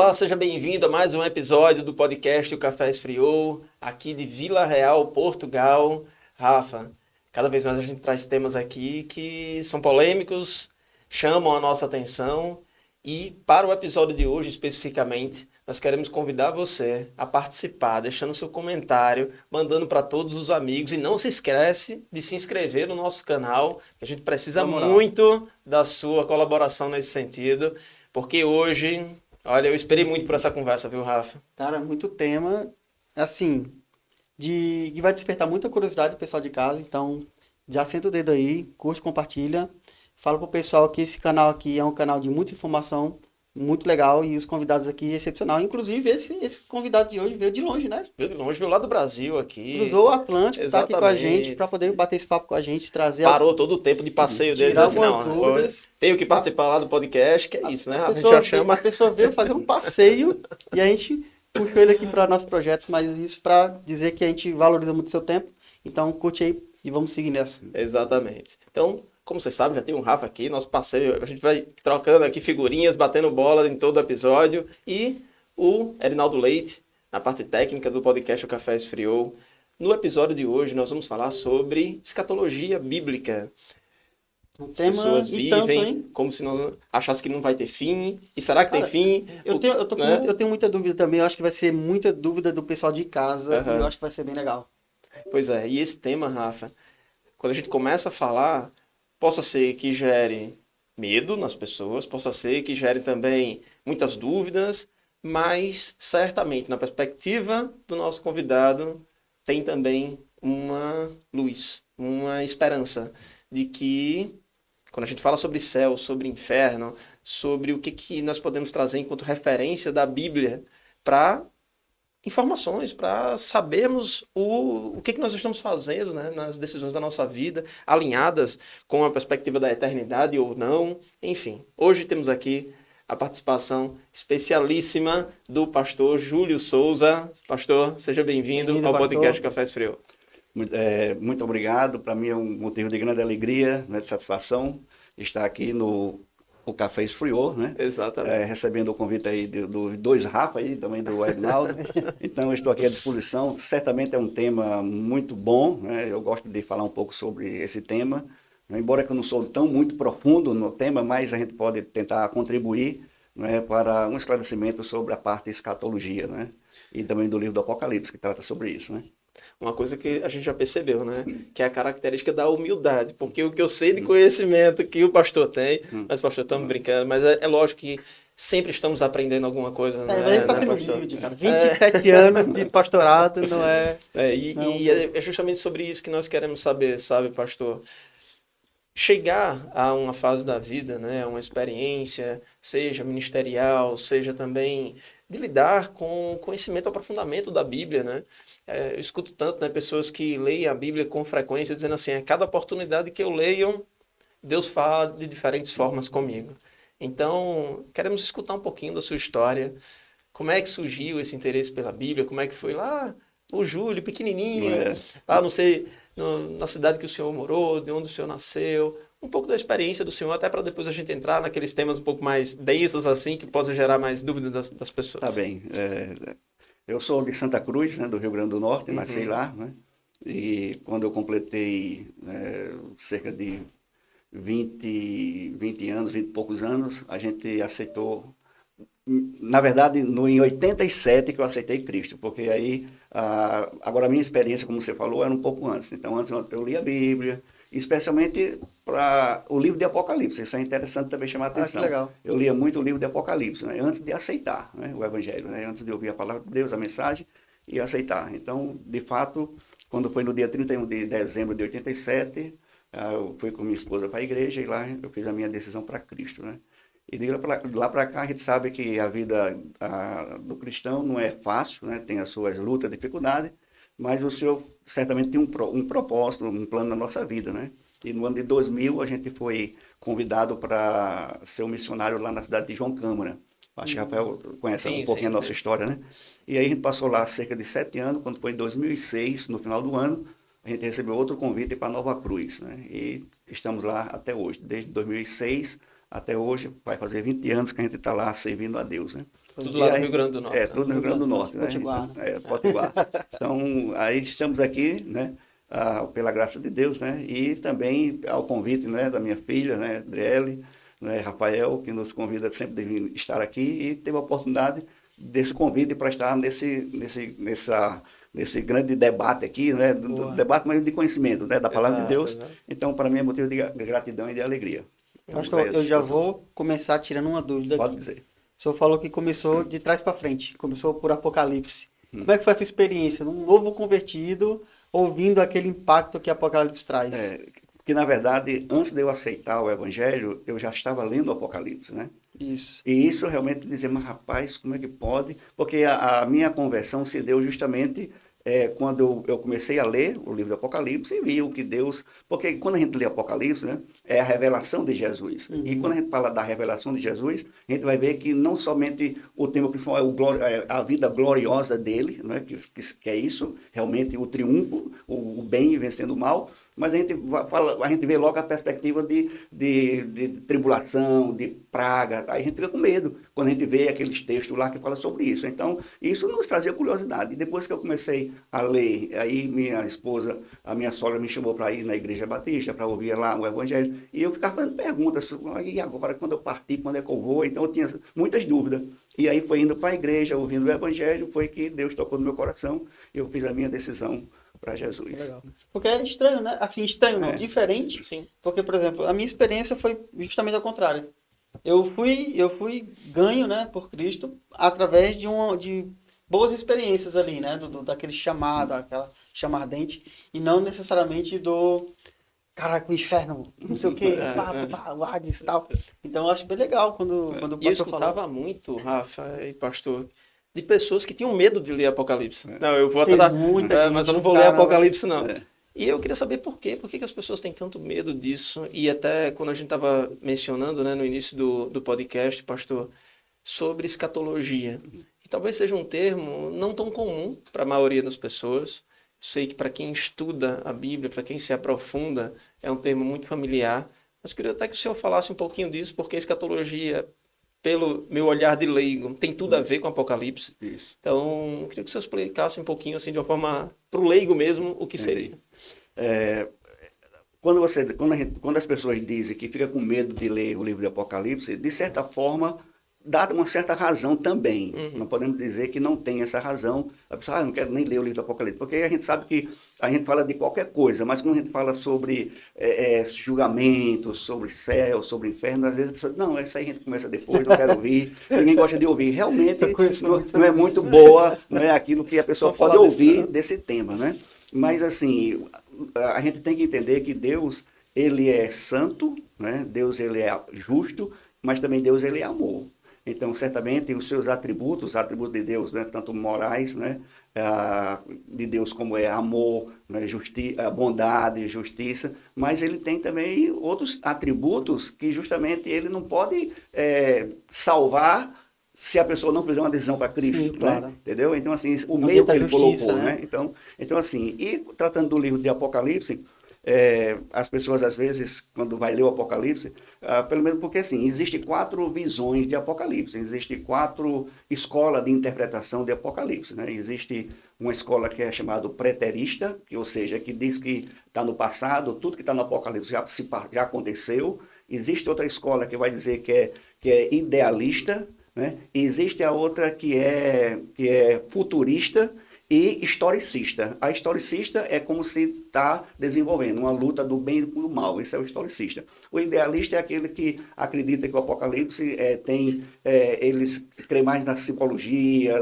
Olá, seja bem-vindo a mais um episódio do podcast O Café Esfriou, aqui de Vila Real, Portugal. Rafa, cada vez mais a gente traz temas aqui que são polêmicos, chamam a nossa atenção e para o episódio de hoje especificamente, nós queremos convidar você a participar, deixando seu comentário, mandando para todos os amigos e não se esquece de se inscrever no nosso canal, que a gente precisa muito da sua colaboração nesse sentido, porque hoje... Olha, eu esperei muito por essa conversa, viu, Rafa? Cara, muito tema, assim, que vai despertar muita curiosidade do pessoal de casa, então já senta o dedo aí, curte, compartilha, fala pro pessoal que esse canal aqui é um canal de muita informação, muito legal, e os convidados aqui excepcional. Inclusive, esse convidado de hoje veio de longe, né? Veio de longe, veio lá do Brasil aqui. Cruzou o Atlântico, tá aqui com a gente Exatamente. para poder bater esse papo com a gente, trazer Parou todo o tempo de passeio dele, tirar assim, algumas não, dúvidas. tenho que participar lá do podcast, que é isso, né, A Rafa? A gente pessoa, já chama... a pessoa veio fazer um passeio e a gente puxou ele aqui para nosso projeto, mas isso para dizer que a gente valoriza muito o seu tempo. Então curte aí e vamos seguir nessa. Exatamente. Então, como vocês sabem, já tem um Rafa aqui, nosso parceiro, a gente vai trocando aqui figurinhas, batendo bola em todo episódio. E o Erinaldo Leite, na parte técnica do podcast O Café Esfriou. No episódio de hoje, nós vamos falar sobre escatologia bíblica. Um As tema pessoas e vivem tanto, hein? como se não achasse que não vai ter fim. E será que tem Cara, fim? eu tenho muita dúvida também. Eu acho que vai ser muita dúvida do pessoal de casa e eu acho que vai ser bem legal. Pois é, e esse tema, Rafa, quando a gente começa a falar, possa ser que gere medo nas pessoas, possa ser que gere também muitas dúvidas, mas certamente, na perspectiva do nosso convidado, tem também uma luz, uma esperança de que, quando a gente fala sobre céu, sobre inferno, sobre o que nós podemos trazer enquanto referência da Bíblia para informações, para sabermos o que nós estamos fazendo, né, nas decisões da nossa vida, alinhadas com a perspectiva da eternidade ou não. Enfim, hoje temos aqui a participação especialíssima do pastor Júlio Souza. Pastor, seja bem-vindo Bem-vindo, ao pastor. podcast Café Esfriou. Muito obrigado. Para mim é um motivo de grande alegria, né, de satisfação estar aqui no o Café Esfriou, né? Exatamente. Recebendo o convite aí dos dois Rafa aí, também do Ednaldo. Então eu estou aqui à disposição. Certamente é um tema muito bom, né? Eu gosto de falar um pouco sobre esse tema, né? Embora que eu não sou tão muito profundo no tema, mas a gente pode tentar contribuir, né, para um esclarecimento sobre a parte escatologia, né? E também do livro do Apocalipse, que trata sobre isso, né? Uma coisa que a gente já percebeu, né? Que é a característica da humildade. Porque o que eu sei de conhecimento que o pastor tem, mas pastor, estamos brincando, mas é lógico que sempre estamos aprendendo alguma coisa, Mas né, ele tá né, sendo pastor? humilde, cara. 27 anos de pastorado não é... É justamente sobre isso que nós queremos saber, sabe, pastor? Chegar a uma fase da vida, né, uma experiência, seja ministerial, seja também de lidar com conhecimento, aprofundamento da Bíblia, né? Eu escuto tanto, né, pessoas que leem a Bíblia com frequência, dizendo assim, a cada oportunidade que eu leio, Deus fala de diferentes formas comigo. Então, queremos escutar um pouquinho da sua história, como é que surgiu esse interesse pela Bíblia, como é que foi lá o Júlio, pequenininho, lá, não sei, na cidade que o senhor morou, de onde o senhor nasceu, um pouco da experiência do senhor, até para depois a gente entrar naqueles temas um pouco mais densos, assim, que possam gerar mais dúvidas das pessoas. Tá bem. Eu sou de Santa Cruz, né, do Rio Grande do Norte, nasci lá, né? E quando eu completei cerca de 20 anos, 20 e poucos anos, a gente aceitou. Na verdade, em 87 que eu aceitei Cristo, porque aí, agora a minha experiência, como você falou, era um pouco antes. Então, antes eu li a Bíblia, especialmente para o livro de Apocalipse. Isso é interessante também chamar a atenção. que legal. Eu lia muito o livro de Apocalipse, né, antes de aceitar, né, o Evangelho, né, antes de ouvir a palavra de Deus, a mensagem, e aceitar. Então, de fato, quando foi no dia 31 de dezembro de 87, eu fui com minha esposa para a igreja e lá eu fiz a minha decisão para Cristo, né? E de lá para cá a gente sabe que a vida do cristão não é fácil, né? Tem as suas lutas, dificuldades, mas o Senhor certamente tem um propósito, um plano na nossa vida, né? E no ano de 2000 a gente foi convidado para ser um missionário lá na cidade de João Câmara. Acho que o Rafael conhece um pouquinho a nossa história, né? E aí a gente passou lá cerca de 7 anos, quando foi em 2006, no final do ano, a gente recebeu outro convite para Nova Cruz, né? E estamos lá até hoje, desde 2006 até hoje, vai fazer 20 anos que a gente está lá servindo a Deus, né? Tudo E lá no aí- Rio Grande do Norte. É, né? tudo no Rio Grande do Norte, né? Potiguar. Potiguar. Então, aí estamos aqui, né? Pela graça de Deus, né? E também ao convite, né, da minha filha, né, Adriele, né, Rafael, que nos convida sempre de vir estar aqui e teve a oportunidade desse convite para estar nesse grande debate aqui, né? Do Boa. debate, mas de conhecimento, né? Da palavra de Exato, Deus. exato. Então, para mim é motivo de gratidão e de alegria. Estamos aí Pastor, à eu já disposição. vou começar tirando uma dúvida Pode aqui. dizer. O senhor falou que começou de trás para frente, começou por Apocalipse. Hum. Como é que foi essa experiência? Um novo convertido, ouvindo aquele impacto que Apocalipse traz. Que na verdade, antes de eu aceitar o Evangelho, eu já estava lendo o Apocalipse, né? Isso. E isso realmente dizia, mas rapaz, como é que pode? Porque a minha conversão se deu justamente quando eu comecei a ler o livro do Apocalipse e vi o que Deus... Porque quando a gente lê Apocalipse, né, é a revelação de Jesus. E quando a gente fala da revelação de Jesus, a gente vai ver que não somente o tema principal é a vida gloriosa dele, né, que é isso, realmente o triunfo, o bem vencendo o mal, mas a gente vê logo a perspectiva de tribulação, de praga, aí a gente vê com medo, quando a gente vê aqueles textos lá que falam sobre isso. Então, isso nos trazia curiosidade. E depois que eu comecei a ler, aí minha esposa, a minha sogra me chamou para ir na igreja batista, para ouvir lá o evangelho, e eu ficava fazendo perguntas, e agora, quando eu partir, quando é que eu vou? Então, eu tinha muitas dúvidas. E aí foi indo para a igreja, ouvindo o evangelho, foi que Deus tocou no meu coração, e eu fiz a minha decisão para Jesus. Legal. Porque é estranho, né? Assim, estranho não, diferente. Sim. Porque, por exemplo, a minha experiência foi justamente ao contrário. Eu fui ganho, né, por Cristo através de boas experiências ali, né? Daquele chamado, aquela chama ardente, e não necessariamente do caraca, o inferno, não sei o quê, o Hades e tal. Então eu acho bem legal quando o E eu pastor escutava falou. muito, Rafa e pastor, de pessoas que tinham medo de ler Apocalipse. Não, eu vou até Tem dar, muita mas eu gente, não vou ler caramba. Apocalipse, não. E eu queria saber por quê. Por que que as pessoas têm tanto medo disso? E até quando a gente estava mencionando, né, no início do podcast, pastor, sobre escatologia. E talvez seja um termo não tão comum para a maioria das pessoas. Eu sei que para quem estuda a Bíblia, para quem se aprofunda, é um termo muito familiar. Mas eu queria até que o senhor falasse um pouquinho disso, porque a escatologia, pelo meu olhar de leigo, tem tudo a ver com Apocalipse. Isso. Então, eu queria que o senhor explicasse um pouquinho, assim, de uma forma, para o leigo mesmo, o que seria. Quando as pessoas dizem que fica com medo de ler o livro de Apocalipse, de certa forma, dá uma certa razão também. Não podemos dizer que não tem essa razão. A pessoa, eu não quero nem ler o livro do Apocalipse, porque a gente sabe que a gente fala de qualquer coisa, mas quando a gente fala sobre julgamento, sobre céu, sobre inferno, às vezes a pessoa, não, essa aí a gente começa depois, não quero ouvir, ninguém gosta de ouvir. Realmente não é muito boa, não é aquilo que a pessoa Vamos pode falar disso, ouvir né? desse tema, né? Mas assim, a gente tem que entender que Deus, ele é santo, né? Deus, ele é justo, mas também Deus, ele é amor. Então, certamente, os seus atributos, os atributos de Deus, né, tanto morais, né, de Deus como é amor, né, bondade, justiça, mas ele tem também outros atributos que justamente ele não pode salvar se a pessoa não fizer uma decisão para Cristo, Sim, claro. né? Entendeu? Então, assim, o Não meio que tenta ele justiça, colocou, né? né? Então, assim, e tratando do livro de Apocalipse, as pessoas, às vezes, quando vai ler o Apocalipse, pelo menos porque, assim, existem 4 visões de Apocalipse, existem 4 escolas de interpretação de Apocalipse, né? Existe uma escola que é chamada preterista, ou seja, que diz que está no passado, tudo que está no Apocalipse já aconteceu. Existe outra escola que vai dizer que é idealista, né? E existe a outra que é futurista e historicista. A historicista é como se está desenvolvendo uma luta do bem e do mal. Esse é o historicista. O idealista é aquele que acredita que o Apocalipse eles creem mais na simbologia,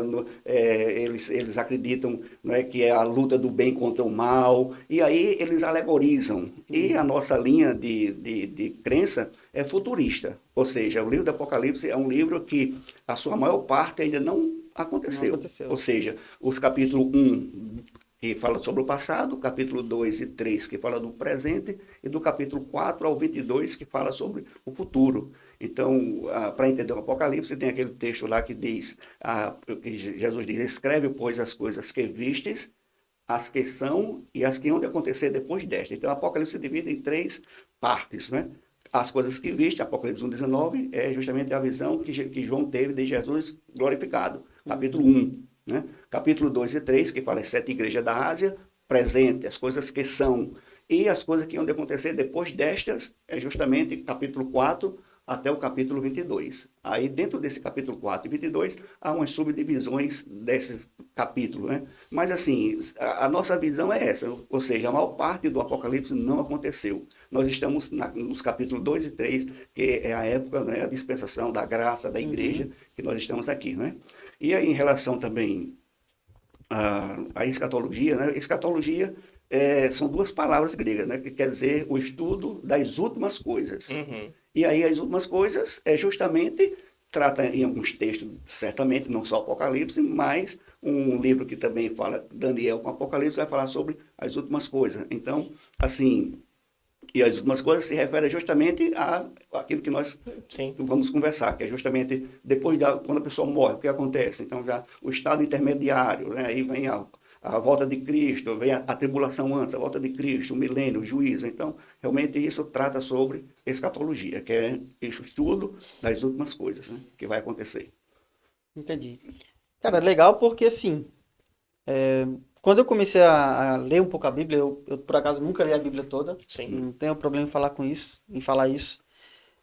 eles acreditam, né, que é a luta do bem contra o mal, e aí eles alegorizam. E a nossa linha de crença é futurista, ou seja, o livro do Apocalipse é um livro que a sua maior parte ainda não aconteceu. Ou seja, os capítulo 1, que fala sobre o passado, capítulo 2 e 3, que fala do presente, e do capítulo 4 ao 22, que fala sobre o futuro. Então, para entender o Apocalipse, tem aquele texto lá que diz, que Jesus diz, escreve, pois, as coisas que vistes, as que são e as que hão de acontecer depois desta. Então, o Apocalipse se divide em 3 partes, né? as coisas que viste, Apocalipse 1,19, é justamente a visão que João teve de Jesus glorificado. Capítulo 1. Né? Capítulo 2 e 3, que fala as 7 igrejas da Ásia, presente, as coisas que são. E as coisas que iam acontecer depois destas, é justamente capítulo 4 até o capítulo 22. Aí, dentro desse capítulo 4 e 22, há umas subdivisões desse capítulo, né? Mas, assim, a nossa visão é essa, ou seja, a maior parte do Apocalipse não aconteceu. Nós estamos nos capítulos 2 e 3, que é a época, né, a dispensação da graça da igreja, que nós estamos aqui, né? E aí, em relação também à escatologia, né? Escatologia são duas palavras gregas, né? Que quer dizer o estudo das últimas coisas. E aí as últimas coisas justamente trata em alguns textos, certamente, não só Apocalipse, mas um livro que também fala, Daniel com Apocalipse, vai falar sobre as últimas coisas. Então, assim, e as últimas coisas se referem justamente àquilo que nós Sim. vamos conversar, que é justamente depois quando a pessoa morre, o que acontece? Então, já o estado intermediário, né? Aí vem a volta de Cristo, vem a tribulação antes, a volta de Cristo, o milênio, o juízo. Então, realmente isso trata sobre escatologia, que é esse estudo das últimas coisas, né, que vai acontecer. Entendi. Cara, legal porque assim, quando eu comecei a ler um pouco a Bíblia, eu por acaso nunca li a Bíblia toda, Sim. não tenho problema em falar com isso, em falar isso,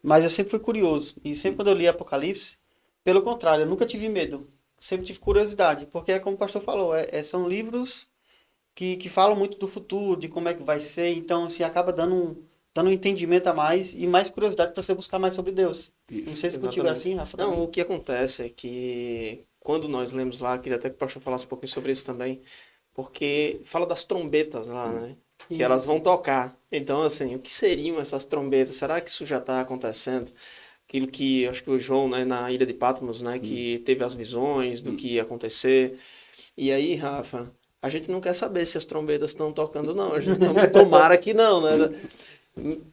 mas eu sempre fui curioso, e sempre quando eu li Apocalipse, pelo contrário, eu nunca tive medo, sempre tive curiosidade, porque é como o pastor falou, são livros que falam muito do futuro, de como é que vai ser, então assim, acaba dando um entendimento a mais e mais curiosidade para você buscar mais sobre Deus. Isso, Não sei se contigo é assim, Rafa. Não, também. o que acontece é que quando nós lemos lá, queria até que o pastor falasse um pouquinho sobre isso também, porque fala das trombetas lá, né? Que Isso. elas vão tocar. Então, assim, o que seriam essas trombetas? Será que isso já está acontecendo? Aquilo que, acho que o João, né, na ilha de Patmos, né, que teve as visões do que ia acontecer. E aí, Rafa, a gente não quer saber se as trombetas estão tocando, não. A gente não, tomara que não, né?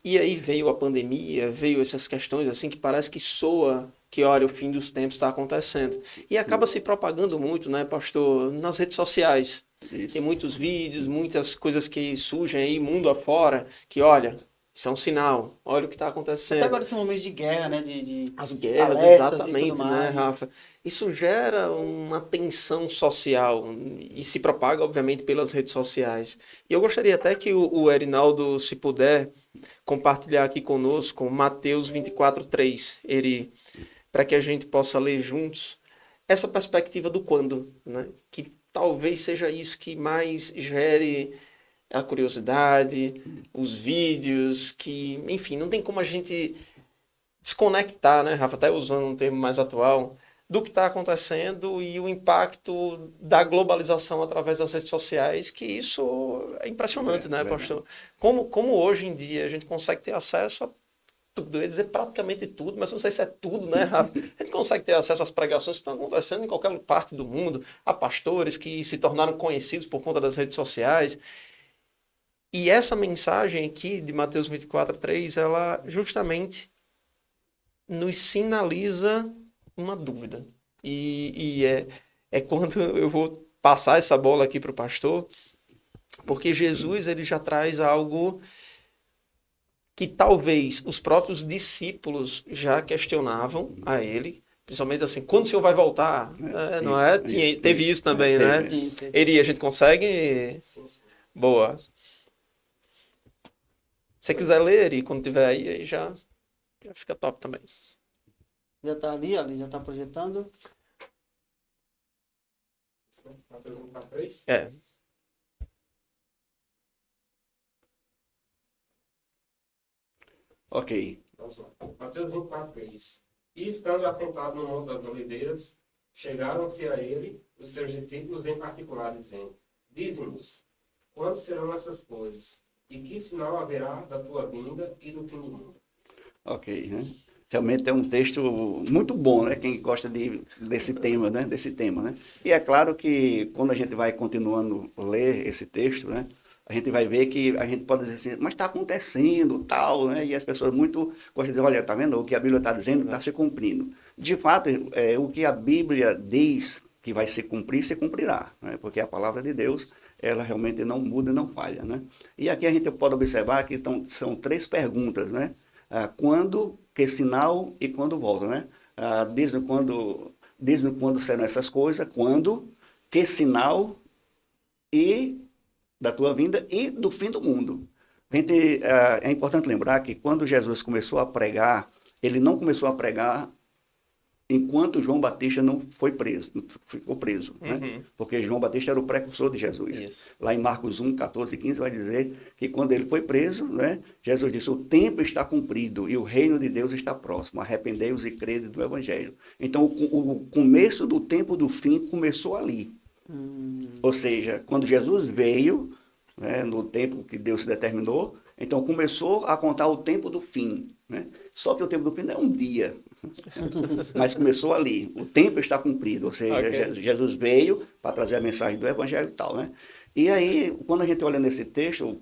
E aí veio a pandemia, veio essas questões assim que parece que soa que, olha, o fim dos tempos está acontecendo. E acaba se propagando muito, né, pastor, nas redes sociais. Isso. Tem muitos vídeos, muitas coisas que surgem aí, mundo afora, que, olha, isso é um sinal, olha o que está Até acontecendo. agora esse momento de guerra, né? De As guerras, alertas e exatamente, tudo né, mais. Rafa? Isso gera uma tensão social e se propaga, obviamente, pelas redes sociais. E eu gostaria até que o Erinaldo, se puder, compartilhar aqui conosco Mateus 24:3, para que a gente possa ler juntos essa perspectiva do quando, né? Que talvez seja isso que mais gere a curiosidade, os vídeos, que, enfim, não tem como a gente desconectar, né, Rafa, até usando um termo mais atual, do que está acontecendo e o impacto da globalização através das redes sociais, que isso é impressionante, né, pastor? Como hoje em dia a gente consegue ter acesso a tudo, eu ia dizer praticamente tudo, mas não sei se é tudo, né, Rafa? A gente consegue ter acesso às pregações que estão acontecendo em qualquer parte do mundo, a pastores que se tornaram conhecidos por conta das redes sociais. E essa mensagem aqui de Mateus 24:3, ela justamente nos sinaliza uma dúvida. E é quando eu vou passar essa bola aqui para o pastor, porque Jesus ele já traz algo que talvez os próprios discípulos já questionavam a ele, principalmente assim, quando o Senhor vai voltar? Não é? Teve isso também, né? Eri, a gente consegue? Sim, sim. Boa. Se você quiser ler, Eri, quando tiver aí já fica top também. Já tá ali, já tá projetando. Mateus 24:3. É. Ok. Vamos lá. Mateus 24:3. E estando assentado no Monte das Oliveiras, chegaram-se a ele os seus discípulos em particular, dizendo: Dize-nos, quando serão essas coisas? E que sinal haverá da tua vinda e do fim do mundo? Ok, né? Realmente é um texto muito bom, né? Quem gosta desse tema, né? E é claro que quando a gente vai continuando a ler esse texto, né? A gente vai ver que a gente pode dizer assim, mas está acontecendo, tal, né? E as pessoas muito gostam de dizer, olha, tá vendo? O que a Bíblia está dizendo está se cumprindo. De fato, o que a Bíblia diz que vai se cumprir, se cumprirá, né? Porque a palavra de Deus, ela realmente não muda e não falha, né? E aqui a gente pode observar que são 3 perguntas, né? quando, que sinal e quando volta, né? Desde quando serão essas coisas, quando, que sinal e da tua vinda e do fim do mundo. É importante lembrar que quando Jesus começou a pregar, ele não começou a pregar enquanto João Batista não foi preso, ficou preso, né? Porque João Batista era o precursor de Jesus. Isso. Lá em Marcos 1, 14 e 15 vai dizer que quando ele foi preso, né, Jesus disse, o tempo está cumprido e o reino de Deus está próximo, arrependei-vos e crede do Evangelho. Então, o começo do tempo do fim começou ali. Ou seja, quando Jesus veio, né, no tempo que Deus determinou, então começou a contar o tempo do fim, né? Só que o tempo do fim não é um dia, mas começou ali, o tempo está cumprido, ou seja, Ok. Jesus veio para trazer a mensagem do Evangelho e tal, né? E aí, quando a gente olha nesse texto,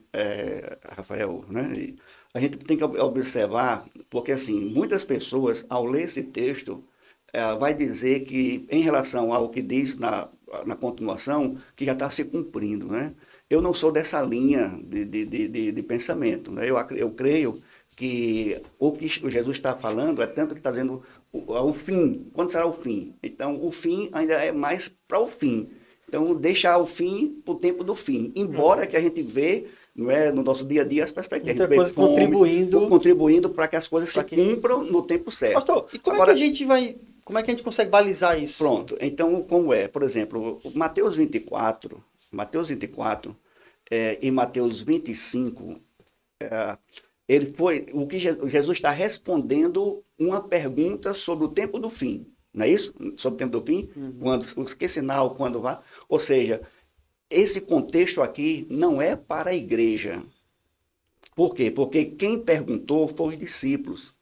Rafael, né, a gente tem que observar, porque assim, muitas pessoas, ao ler esse texto, vai dizer que, em relação ao que diz na continuação, que já está se cumprindo, né? Eu não sou dessa linha de pensamento, né? Eu creio que o que Jesus está falando é tanto que está dizendo o fim, quando será o fim? Então, o fim ainda é mais para o fim. Então, deixar o fim para o tempo do fim. Embora que a gente vê, não é, no nosso dia a dia as perspectivas. Muita A gente vê coisa fome, contribuindo para que as coisas Pra se que- cumpram no tempo certo. Pastor, e como Agora, é que a gente vai. Como é que a gente consegue balizar isso? pronto, então como é? Por exemplo, Mateus 24 e Mateus 25, ele foi, o que Jesus está respondendo uma pergunta sobre o tempo do fim, não é isso? Sobre o tempo do fim, quando, que sinal, quando vai, ou seja, esse contexto aqui não é para a igreja. Por quê? Porque quem perguntou foram os discípulos.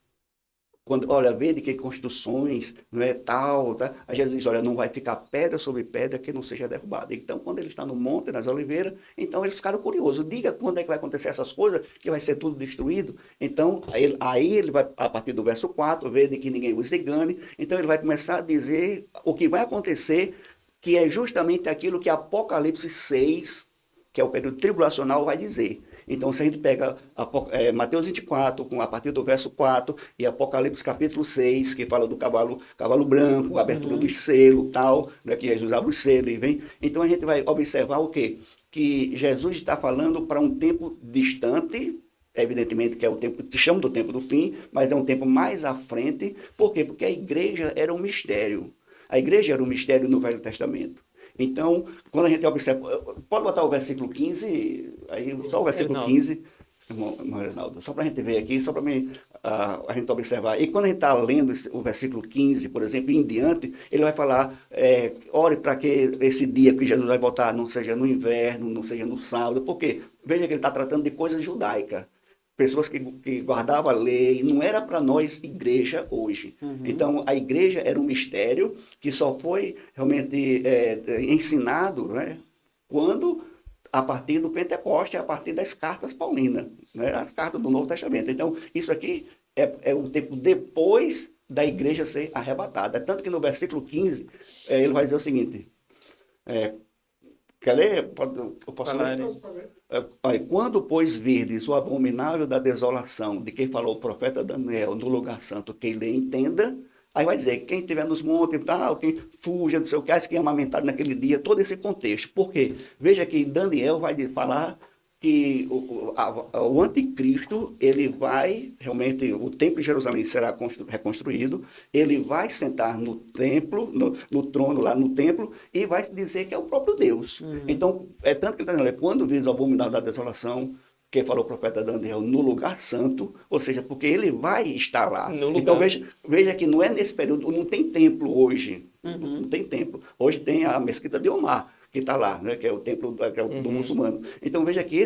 Quando, olha, vê de que construções, não é tal, tá? Aí Jesus diz, olha, não vai ficar pedra sobre pedra que não seja derrubada. Então, quando ele está no monte, nas oliveiras, então eles ficaram curiosos. Diga quando é que vai acontecer essas coisas, que vai ser tudo destruído. Então, aí ele vai, a partir do verso 4, ver de que ninguém os engane. Então, ele vai começar a dizer o que vai acontecer, que é justamente aquilo que Apocalipse 6, que é o período tribulacional, vai dizer. Então, se a gente pega Mateus 24, a partir do verso 4, e Apocalipse capítulo 6, que fala do cavalo branco, a abertura dos selos, tal, né, que Jesus abre o selo e vem. Então, a gente vai observar o quê? Que Jesus está falando para um tempo distante, evidentemente que é o tempo, se chama do tempo do fim, mas é um tempo mais à frente. Por quê? Porque a igreja era um mistério. A igreja era um mistério no Velho Testamento. Então, quando a gente observa, pode botar o versículo 15, aí só o versículo Reinaldo. 15, irmão Reinaldo, só para a gente ver aqui, só para a gente observar. E quando a gente está lendo o versículo 15, por exemplo, em diante, ele vai falar, ore para que esse dia que Jesus vai voltar não seja no inverno, não seja no sábado, porque veja que ele está tratando de coisa judaica. Pessoas que guardavam a lei, não era para nós igreja hoje. Então, a igreja era um mistério que só foi realmente ensinado, né, quando, a partir do Pentecoste, a partir das cartas paulinas, né, as cartas do Novo Testamento. Então, isso aqui é um tempo depois da igreja ser arrebatada. Tanto que no versículo 15, ele vai dizer o seguinte, quer ler? Eu posso Vai lá, ler? Eri. Olha, quando, pois, virdes o abominável da desolação, de quem falou o profeta Daniel no lugar santo, quem lê entenda, aí vai dizer, quem estiver nos montes, tal, quem fuja, não sei o que, que amamentaram naquele dia, todo esse contexto. Por quê? Veja que Daniel vai falar que o anticristo, ele vai, realmente, o templo de Jerusalém será reconstruído, ele vai sentar no templo, no trono lá no templo, e vai dizer que é o próprio Deus. Então, é tanto que ele está dizendo, quando vires o abominável da desolação, que falou o profeta Daniel, no lugar santo, ou seja, porque ele vai estar lá. No lugar. Então, veja que não é nesse período, não tem templo hoje, não tem templo. Hoje tem a mesquita de Omar, que está lá, né, que é o templo do muçulmano. Então, veja que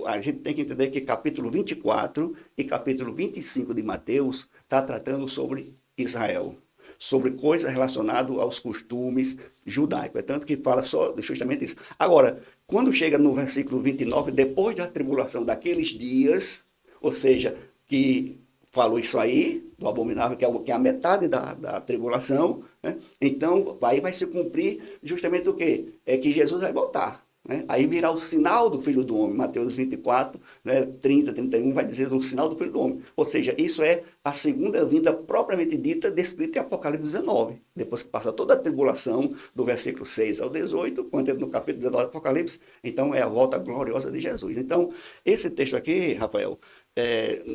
a gente tem que entender que capítulo 24 e capítulo 25 de Mateus está tratando sobre Israel, sobre coisas relacionadas aos costumes judaicos. É tanto que fala só justamente isso. Agora, quando chega no versículo 29, depois da tribulação daqueles dias, ou seja, que falou isso aí, do abominável, que é a metade da tribulação, né? Então, aí vai se cumprir justamente o quê? É que Jesus vai voltar. né? Aí virá o sinal do Filho do Homem, Mateus 24, né, 30, 31, vai dizer o sinal do Filho do Homem. Ou seja, isso é a segunda vinda propriamente dita, descrita em Apocalipse 19. Depois que passa toda a tribulação, do versículo 6 ao 18, quando entra no capítulo 19 do Apocalipse, então é a volta gloriosa de Jesus. Então, esse texto aqui, Rafael,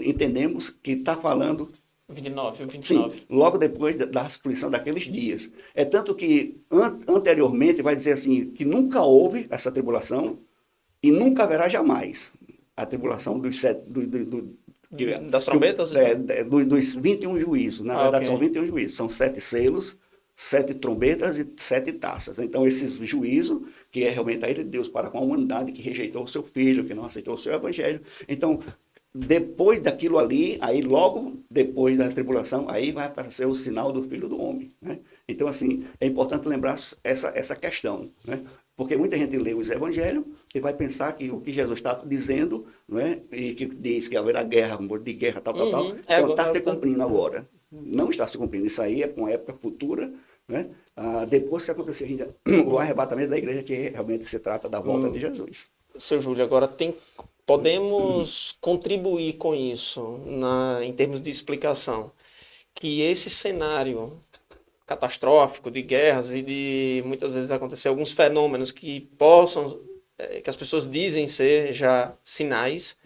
entendemos que está falando 29, o sim, 29. logo depois da aflição daqueles dias. É tanto que anteriormente vai dizer assim, que nunca houve essa tribulação e nunca haverá jamais a tribulação dos Das trombetas? dos 21 juízos. Na verdade, ok. são 21 juízos. São 7 selos, 7 trombetas e 7 taças. Então, esse juízo, que é realmente a ira de Deus para com a humanidade, que rejeitou o seu filho, que não aceitou o seu evangelho. Então, depois daquilo ali, aí logo depois da tribulação, aí vai aparecer o sinal do Filho do Homem, né? Então, assim, é importante lembrar essa questão, né? Porque muita gente lê os evangelhos e vai pensar que o que Jesus está dizendo, né? E que diz que haverá guerra, rumor de guerra, tal, então está se cumprindo agora. Não está se cumprindo. Isso aí é para uma época futura, né? Depois que acontecer ainda o arrebatamento da igreja, que realmente se trata da volta de Jesus. Seu Júlio, agora podemos contribuir com isso em termos de explicação, que esse cenário catastrófico de guerras e de muitas vezes acontecer alguns fenômenos que que as pessoas dizem ser já sinais,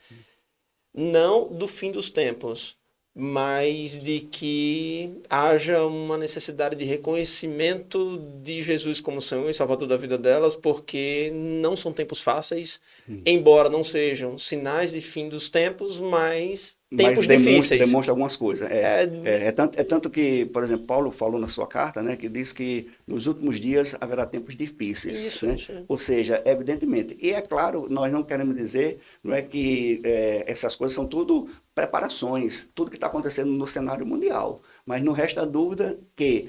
não do fim dos tempos, mas de que haja uma necessidade de reconhecimento de Jesus como Senhor e Salvador da vida delas, porque não são tempos fáceis, embora não sejam sinais de fim dos tempos, mas tempos difíceis. Demonstra algumas coisas. É tanto que, por exemplo, Paulo falou na sua carta, né, que diz que nos últimos dias haverá tempos difíceis. Isso, né? isso. Ou seja, evidentemente. E é claro, nós não queremos dizer, não é que essas coisas são tudo preparações, tudo que está acontecendo no cenário mundial. Mas não resta dúvida que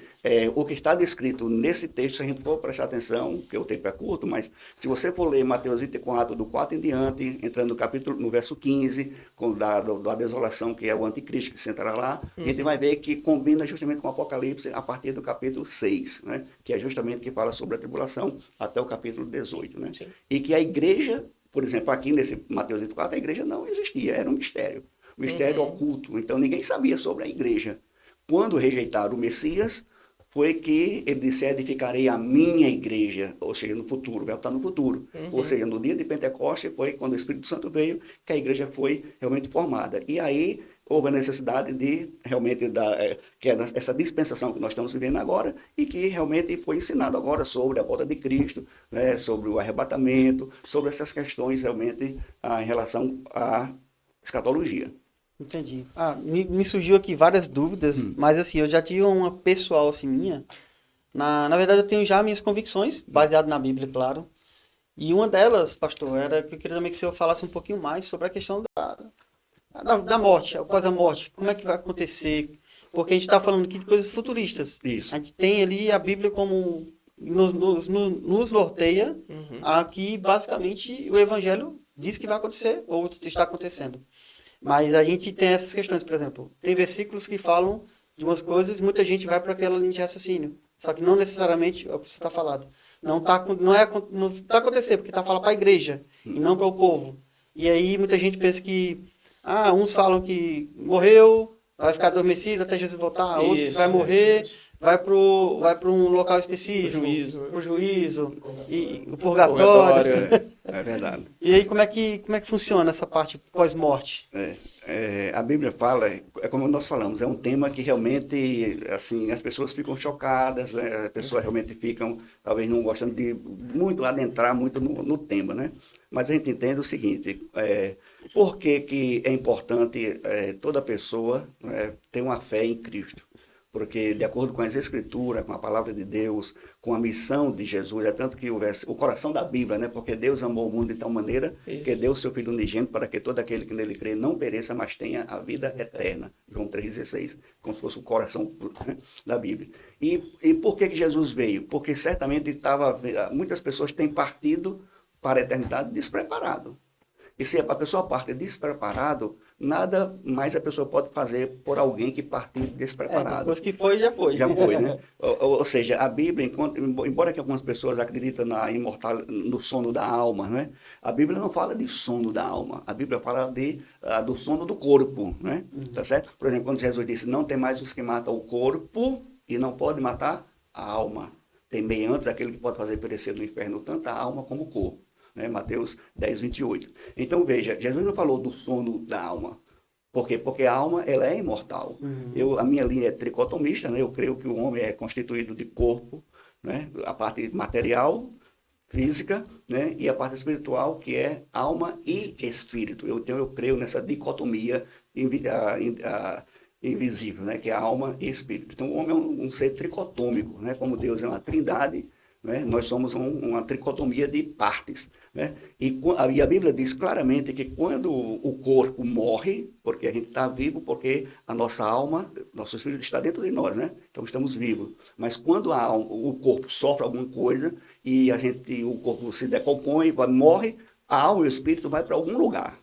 o que está descrito nesse texto, se a gente for prestar atenção, porque o tempo é curto, mas se você for ler Mateus 24, do 4 em diante, entrando no verso 15, da desolação, que é o anticristo que se entrará lá, a gente vai ver que combina justamente com o Apocalipse a partir do capítulo 6, né? Que é justamente que fala sobre a tribulação até o capítulo 18. Né? E que a igreja, por exemplo, aqui nesse Mateus 24, a igreja não existia, era um mistério. Mistério oculto. Então ninguém sabia sobre a igreja. Quando rejeitaram o Messias, foi que ele disse, edificarei a minha igreja, ou seja, no futuro, vai estar no futuro. Ou seja, no dia de Pentecostes foi quando o Espírito Santo veio, que a igreja foi realmente formada. E aí houve a necessidade de realmente que é essa dispensação que nós estamos vivendo agora e que realmente foi ensinado agora sobre a volta de Cristo, né, sobre o arrebatamento, sobre essas questões realmente em relação à escatologia. Entendi. Me surgiu aqui várias dúvidas, mas assim, eu já tive uma pessoal assim minha. Na verdade, eu tenho já minhas convicções, baseado na Bíblia, claro. E uma delas, pastor, era que eu queria também que o senhor falasse um pouquinho mais sobre a questão da morte, após a morte. Como é que vai acontecer? Porque a gente está falando aqui de coisas futuristas. Isso. A gente tem ali a Bíblia como nos norteia a que basicamente o Evangelho diz que vai acontecer ou está acontecendo. Mas a gente tem essas questões, por exemplo, tem versículos que falam de umas coisas e muita gente vai para aquela linha de raciocínio. Só que não necessariamente é o que você está falando. Não está acontecendo, porque está falando para a igreja e não para o povo. E aí muita gente pensa que, uns falam que morreu, vai ficar adormecido até Jesus voltar, outros que vai morrer, vai para um local específico, o juízo, e o purgatório. É verdade. E aí como é que funciona essa parte pós-morte? A Bíblia fala, é como nós falamos, é um tema que realmente, assim, as pessoas ficam chocadas, né? As pessoas realmente ficam, talvez não gostando de muito adentrar muito no tema, né? Mas a gente entende o seguinte, por que é importante toda pessoa ter uma fé em Cristo? Porque, de acordo com as Escrituras, com a palavra de Deus, com a missão de Jesus, é tanto que o coração da Bíblia, né? Porque Deus amou o mundo de tal maneira que deu o seu Filho unigênito para que todo aquele que nele crê não pereça, mas tenha a vida eterna. João 3,16, como se fosse o coração da Bíblia. E por que Jesus veio? Porque certamente muitas pessoas têm partido para a eternidade despreparado. E se a pessoa parte despreparado, nada mais a pessoa pode fazer por alguém que partir despreparado. Depois que foi, já foi. Já foi, né? Ou seja, a Bíblia, embora que algumas pessoas acreditem no sono da alma, né? A Bíblia não fala de sono da alma, a Bíblia fala do sono do corpo, né? Tá certo? Por exemplo, quando Jesus disse, não tem mais os que matam o corpo e não pode matar a alma. Temei antes aquele que pode fazer perecer no inferno tanto a alma como o corpo. Né? Mateus 10, 28. Então, veja, Jesus não falou do sono da alma. Por quê? Porque a alma, ela é imortal. A minha linha é tricotomista, né? Eu creio que o homem é constituído de corpo, né? A parte material, física, né? E a parte espiritual, que é alma e espírito. Então, eu creio nessa dicotomia invisível, né? Que é alma e espírito. Então, o homem é um ser tricotômico, né? Como Deus é uma trindade, né? Nós somos uma tricotomia de partes, né? E a Bíblia diz claramente que quando o corpo morre, porque a gente está vivo, porque a nossa alma, nosso espírito está dentro de nós, né? Então estamos vivos. Mas quando o corpo sofre alguma coisa e o corpo se decompõe, morre, a alma e o espírito vai para algum lugar.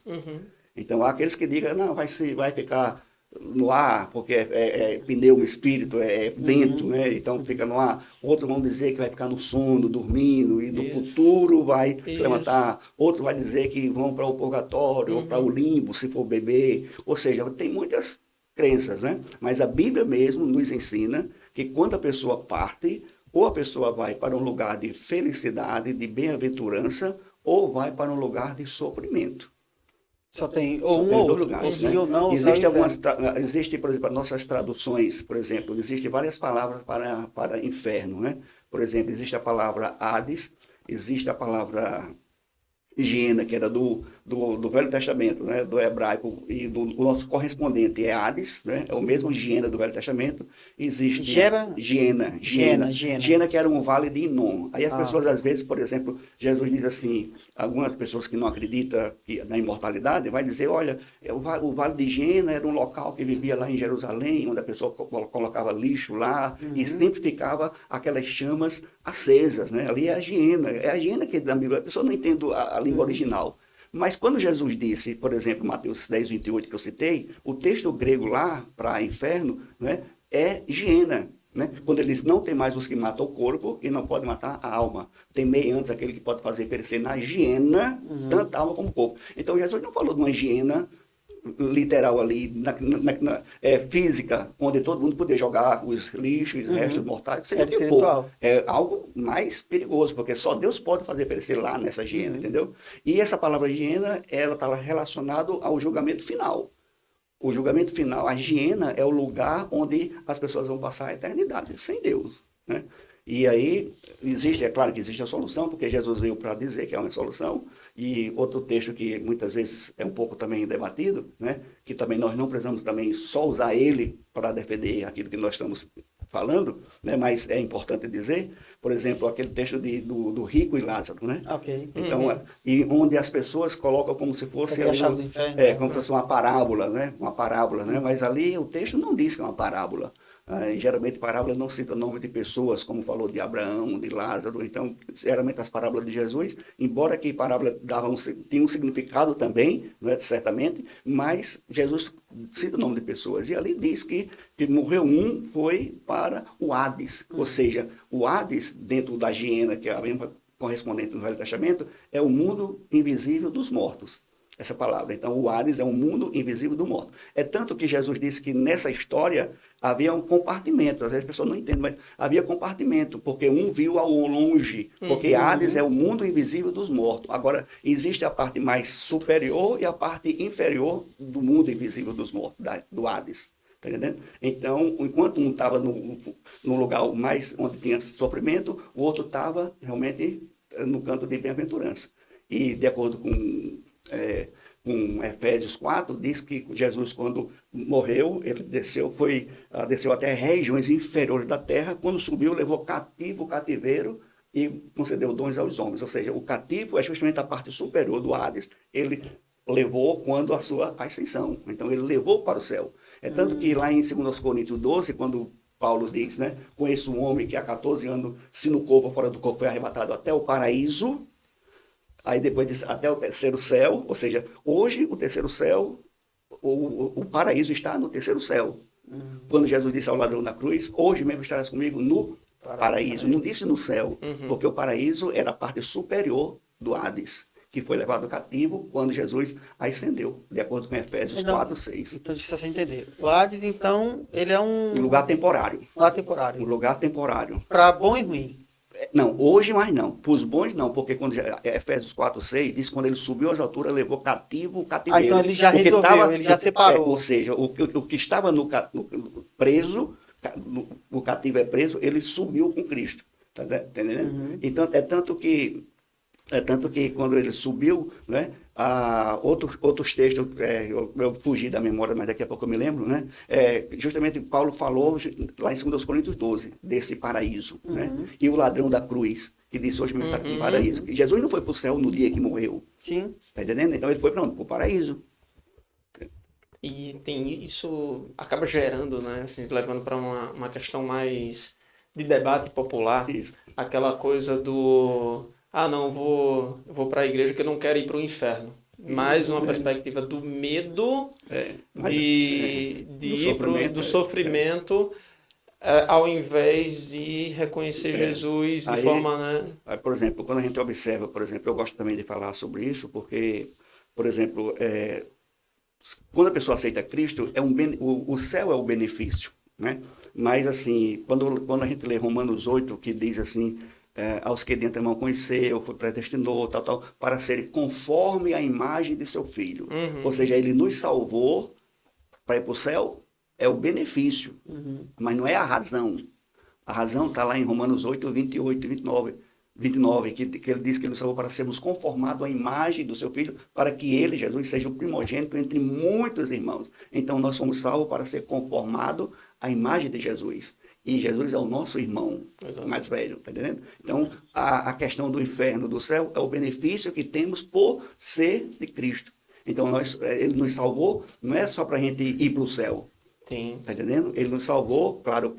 Então há aqueles que digam, não, vai ficar no ar, porque é pneu, espírito, é vento, né? Então fica no ar. Outros vão dizer que vai ficar no sono, dormindo, e no futuro vai se levantar. Outros vão dizer que vão para o purgatório, ou para o limbo, se for bebê. Ou seja, tem muitas crenças, né? Mas a Bíblia mesmo nos ensina que quando a pessoa parte, ou a pessoa vai para um lugar de felicidade, de bem-aventurança, ou vai para um lugar de sofrimento. Só tem Só ou tem um ou dois outro, lugares, ou sim né? ou não, Existe, por exemplo, as nossas traduções, por exemplo, existem várias palavras para inferno, né? Por exemplo, existe a palavra Hades, existe a palavra Hiena, que era do Velho Testamento, né? Do hebraico, e o nosso correspondente é Hades, né? É o mesmo Hiena do Velho Testamento. Existe Hiena, que era um vale de Inom. Aí as pessoas, às vezes, por exemplo, Jesus diz assim, algumas pessoas que não acreditam na imortalidade, vai dizer, olha, o vale de Hiena era um local que vivia lá em Jerusalém, onde a pessoa colocava lixo lá, e sempre ficava aquelas chamas acesas, né? Ali é a hiena que da Bíblia, a pessoa não entende a língua original. Mas quando Jesus disse, por exemplo, Mateus 10, 28, que eu citei, o texto grego lá para inferno, né, é hiena. Né? Quando ele diz, não tem mais os que matam o corpo e não pode matar a alma. Temei antes aquele que pode fazer perecer na hiena, tanto a alma como o corpo. Então Jesus não falou de uma hiena literal ali, física, onde todo mundo podia jogar os lixos, os restos mortais, seria espiritual. É algo mais perigoso, porque só Deus pode fazer perecer lá nessa hiena, entendeu? E essa palavra hiena, ela está relacionada ao julgamento final. O julgamento final, a hiena é o lugar onde as pessoas vão passar a eternidade, sem Deus, né? E aí, é claro que existe a solução, porque Jesus veio para dizer que é uma solução, e outro texto que muitas vezes é um pouco também debatido, né, que também nós não precisamos também só usar ele para defender aquilo que nós estamos falando, né, mas é importante dizer, por exemplo, aquele texto do rico e Lázaro, né? Ok. Então, e onde as pessoas colocam como se fosse a chave do inferno. como se fosse uma parábola, né? Uma parábola, né? Mas ali o texto não diz que é uma parábola. Geralmente parábola não cita o nome de pessoas, como falou de Abraão, de Lázaro. Então, geralmente as parábolas de Jesus, embora que parábola tinha um significado também, não é, certamente, mas Jesus cita o nome de pessoas. E ali diz que morreu um, foi para o Hades. Ou seja, o Hades, dentro da hiena, que é a mesma correspondente no Velho Testamento, é o mundo invisível dos mortos. Essa palavra. Então, o Hades é um mundo invisível do morto. É tanto que Jesus disse que nessa história havia um compartimento. Às vezes as pessoas não entendem, mas havia compartimento, porque um viu ao longe. Porque Hades é o mundo invisível dos mortos. Agora, existe a parte mais superior e a parte inferior do mundo invisível dos mortos, do Hades. Tá entendendo? Então, enquanto um estava no lugar mais onde tinha sofrimento, o outro estava realmente no canto de bem-aventurança. E, de acordo com Efésios 4, diz que Jesus, quando morreu, ele desceu até regiões inferiores da terra, quando subiu, levou cativo o cativeiro e concedeu dons aos homens. Ou seja, o cativo é justamente a parte superior do Hades, ele levou quando a sua ascensão. Então, ele levou para o céu. É tanto que lá em 2 Coríntios 12, quando Paulo diz, né, conheço um homem que há 14 anos, se no corpo ou fora do corpo, foi arrebatado até o paraíso. Aí depois disse até o terceiro céu, ou seja, hoje o terceiro céu, o paraíso está no terceiro céu. Quando Jesus disse ao ladrão na cruz, hoje mesmo estarás comigo no paraíso. Não disse no céu, porque o paraíso era a parte superior do Hades, que foi levado cativo quando Jesus ascendeu, de acordo com Efésios 4:6. Então, deixa eu só entender. O Hades, então, ele é Um lugar temporário. lugar Um temporário. lugar temporário. Para bom e ruim. Não, hoje mais não. Para os bons não, porque quando Efésios 4:6 diz que quando ele subiu às alturas, levou cativo o cativeiro. Então ele já Porque resolveu, ele já separou. ou seja, o que estava preso, o cativo é preso, ele subiu com Cristo. Tá entendendo? Então, é tanto que quando ele subiu, né, outros textos, eu fugi da memória, mas daqui a pouco eu me lembro, né, justamente Paulo falou lá em 2 Coríntios 12, desse paraíso, né, e o ladrão da cruz, que disse hoje mesmo está no paraíso. E Jesus não foi para o céu no dia que morreu, Sim. tá entendendo? Então ele foi para onde? Para o paraíso. E isso acaba gerando, né, assim, levando para uma questão mais de debate popular, Isso. aquela coisa do, não, vou para a igreja que eu não quero ir para o inferno. Mais uma perspectiva do medo de ir do sofrimento, ao invés de reconhecer Jesus de forma, né? Aí, por exemplo, quando a gente observa, por exemplo, eu gosto também de falar sobre isso, porque, por exemplo, quando a pessoa aceita Cristo, o céu é o benefício, né? Mas, assim, quando a gente lê Romanos 8, que diz assim, aos que de antemão conheceu, foi predestinou, tal, para ser conforme a imagem de seu Filho. Ou seja, ele nos salvou para ir para o céu, é o benefício, mas não é a razão. A razão está lá em Romanos 8, 28 e 29, que ele diz que ele nos salvou para sermos conformados à imagem do seu Filho, para que ele, Jesus, seja o primogênito entre muitos irmãos. Então, nós fomos salvos para ser conformados à imagem de Jesus. E Jesus é o nosso irmão mais velho, tá entendendo? Então, a questão do inferno, do céu, é o benefício que temos por ser de Cristo. Então, ele nos salvou, não é só para a gente ir para o céu. Sim. Tá entendendo? Ele nos salvou, claro,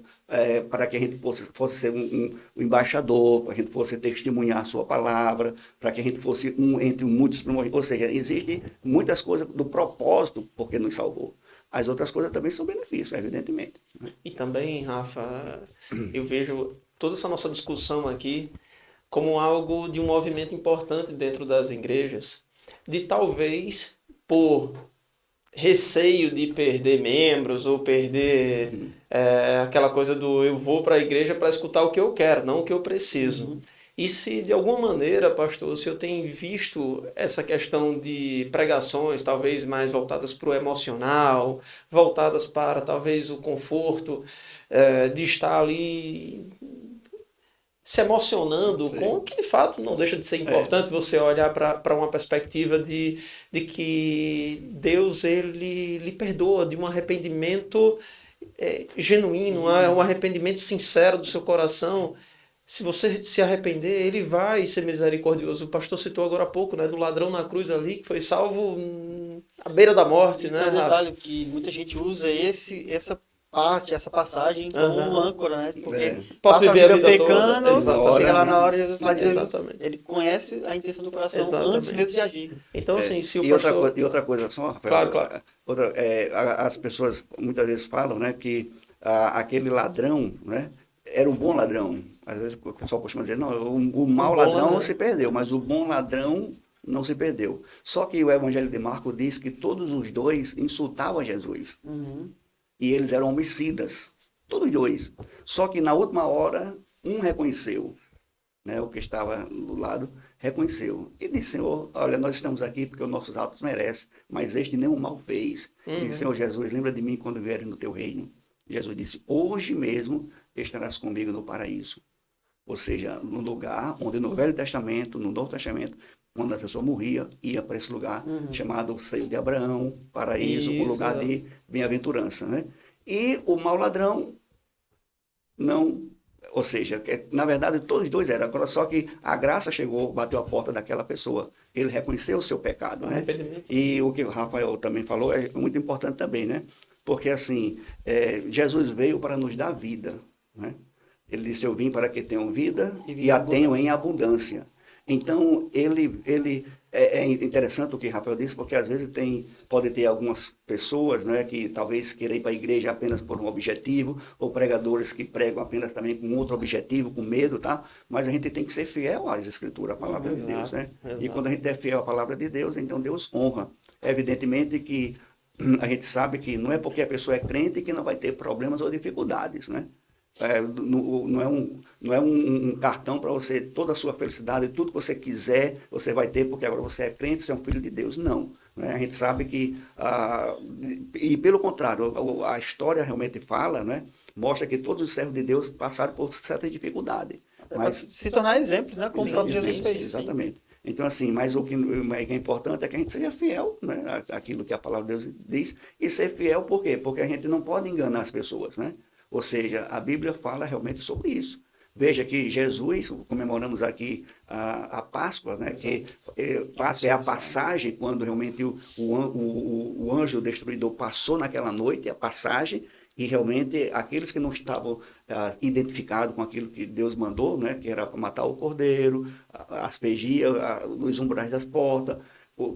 para que a gente fosse ser um embaixador, para que a gente fosse testemunhar a sua palavra, para que a gente fosse um entre muitos primogênitos. Ou seja, existem muitas coisas do propósito porque nos salvou. As outras coisas também são benefícios, evidentemente. E também, Rafa, eu vejo toda essa nossa discussão aqui como algo de um movimento importante dentro das igrejas, de talvez por receio de perder membros ou perder aquela coisa do eu vou para a igreja para escutar o que eu quero, não o que eu preciso. E se de alguma maneira, pastor, se eu tenho visto essa questão de pregações talvez mais voltadas para o emocional, voltadas para talvez o conforto, de estar ali se emocionando com o que de fato não deixa de ser importante você olhar para uma perspectiva de que Deus ele lhe perdoa, de um arrependimento genuíno, um arrependimento sincero do seu coração. Se você se arrepender, ele vai ser misericordioso. O pastor citou agora há pouco, né, do ladrão na cruz ali, que foi salvo à beira da morte, né? É um detalhe que muita gente usa essa passagem como âncora, né? Porque Posso viver a vida pecando, toda. Exatamente. chega lá na hora, mas Exatamente. ele conhece a intenção do coração Exatamente. antes mesmo de agir. Então, assim, se o pastor... outra coisa só, Rafael, Claro. As pessoas muitas vezes falam, né, que aquele ladrão, né, era o bom ladrão. Às vezes o pessoal costuma dizer, não, o mau ladrão se perdeu, mas o bom ladrão não se perdeu. Só que o Evangelho de Marcos diz que todos os dois insultavam a Jesus. E eles eram homicidas, todos dois. Só que na última hora, um reconheceu, né, o que estava do lado, reconheceu. E disse, Senhor, olha, nós estamos aqui porque os nossos atos merecem, mas este nenhum mal fez. E disse, Senhor Jesus, lembra de mim quando vieres no teu reino. Jesus disse, hoje mesmo estarás comigo no paraíso. Ou seja, no lugar onde no Velho Testamento, no Novo Testamento, quando a pessoa morria, ia para esse lugar chamado Seio de Abraão, paraíso, um lugar de bem-aventurança, né? E o mau ladrão não, ou seja, na verdade todos os dois eram, agora só que a graça chegou, bateu a porta daquela pessoa, ele reconheceu o seu pecado, né? E o que o Rafael também falou é muito importante também, né? Porque assim, Jesus veio para nos dar vida, né? Ele disse, eu vim para que tenham vida e a tenham em abundância. Então, é interessante o que Rafael disse, porque às vezes pode ter algumas pessoas, né, que talvez queiram ir para a igreja apenas por um objetivo, ou pregadores que pregam apenas também com outro objetivo, com medo, tá? Mas a gente tem que ser fiel às Escrituras, à palavra de Deus, né? E Exato. quando a gente é fiel à palavra de Deus, então Deus honra. Evidentemente que a gente sabe que não é porque a pessoa é crente que não vai ter problemas ou dificuldades, né? Não é um cartão para você, toda a sua felicidade, tudo que você quiser, você vai ter, porque agora você é crente, você é um filho de Deus. Não. Né? A gente sabe que, e pelo contrário, a história realmente fala, né? Mostra que todos os servos de Deus passaram por certa dificuldade. Para Mas, se tornar exemplos, né? Como o próprio Jesus fez. exatamente. Então, assim, mas o que é importante é que a gente seja fiel, né, àquilo que a palavra de Deus diz, e ser fiel por quê? Porque a gente não pode enganar as pessoas, né? Ou seja, a Bíblia fala realmente sobre isso. Veja que Jesus, comemoramos aqui a Páscoa, né, que é a passagem, quando realmente o anjo destruidor passou naquela noite, a passagem, e realmente aqueles que não estavam identificados com aquilo que Deus mandou, né, que era matar o cordeiro, aspergir nos umbrais das portas,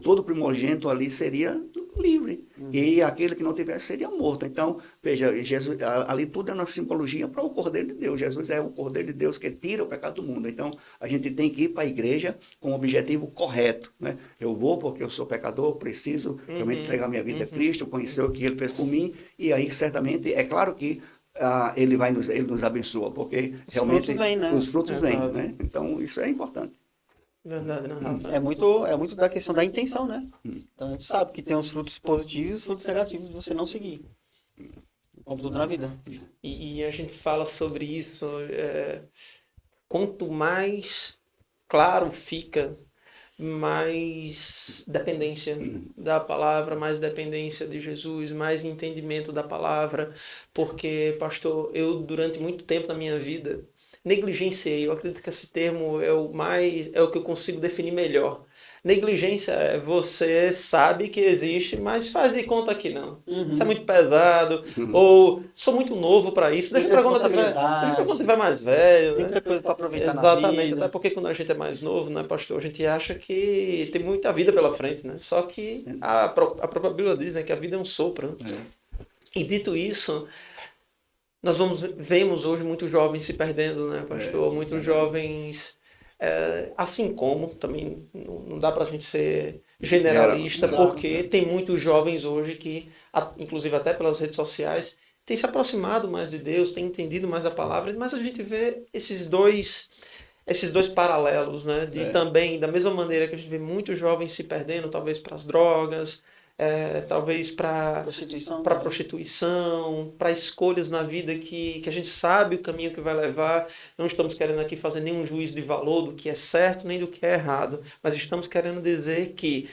todo primogênito ali seria livre. E aquele que não tivesse seria morto. Então, veja, Jesus, ali tudo é uma simbologia para o Cordeiro de Deus. Jesus é o Cordeiro de Deus que tira o pecado do mundo. Então, a gente tem que ir para a igreja com o objetivo correto. Né? Eu vou porque eu sou pecador, preciso realmente entregar minha vida a Cristo, conhecer o que Ele fez por mim. E aí, certamente, é claro que ele nos abençoa, porque realmente frutos vêm, né? os frutos vêm. Exato. Né? Então, isso é importante. Verdade, né, Rafa? É muito da questão da intenção, né? Então a gente sabe que tem os frutos positivos e os frutos negativos de você não seguir. Como tudo na vida. E a gente fala sobre isso. Quanto mais claro fica, mais dependência da palavra, mais dependência de Jesus, mais entendimento da palavra. Porque, pastor, eu durante muito tempo na minha vida negligenciei. Eu acredito que esse termo é o que eu consigo definir melhor. Negligência é você sabe que existe, mas faz de conta que não. Isso é muito pesado. Ou sou muito novo para isso. Deixa para quando tiver mais velho. Tem Né? muita coisa para aproveitar na Exatamente. vida. Até porque quando a gente é mais novo, né, pastor, a gente acha que tem muita vida pela frente, né? Só que a própria Bíblia diz, né, que a vida é um sopro. Né? E dito isso, nós vemos hoje muitos jovens se perdendo, né, pastor? Muitos jovens, assim como, também não dá para a gente ser generalista, porque tem muitos jovens hoje que, inclusive até pelas redes sociais, têm se aproximado mais de Deus, têm entendido mais a palavra, mas a gente vê esses dois paralelos, né? Também, da mesma maneira que a gente vê muitos jovens se perdendo, talvez para as drogas, talvez para prostituição, para escolhas na vida que a gente sabe o caminho que vai levar. Não estamos querendo aqui fazer nenhum juízo de valor do que é certo nem do que é errado, mas estamos querendo dizer que,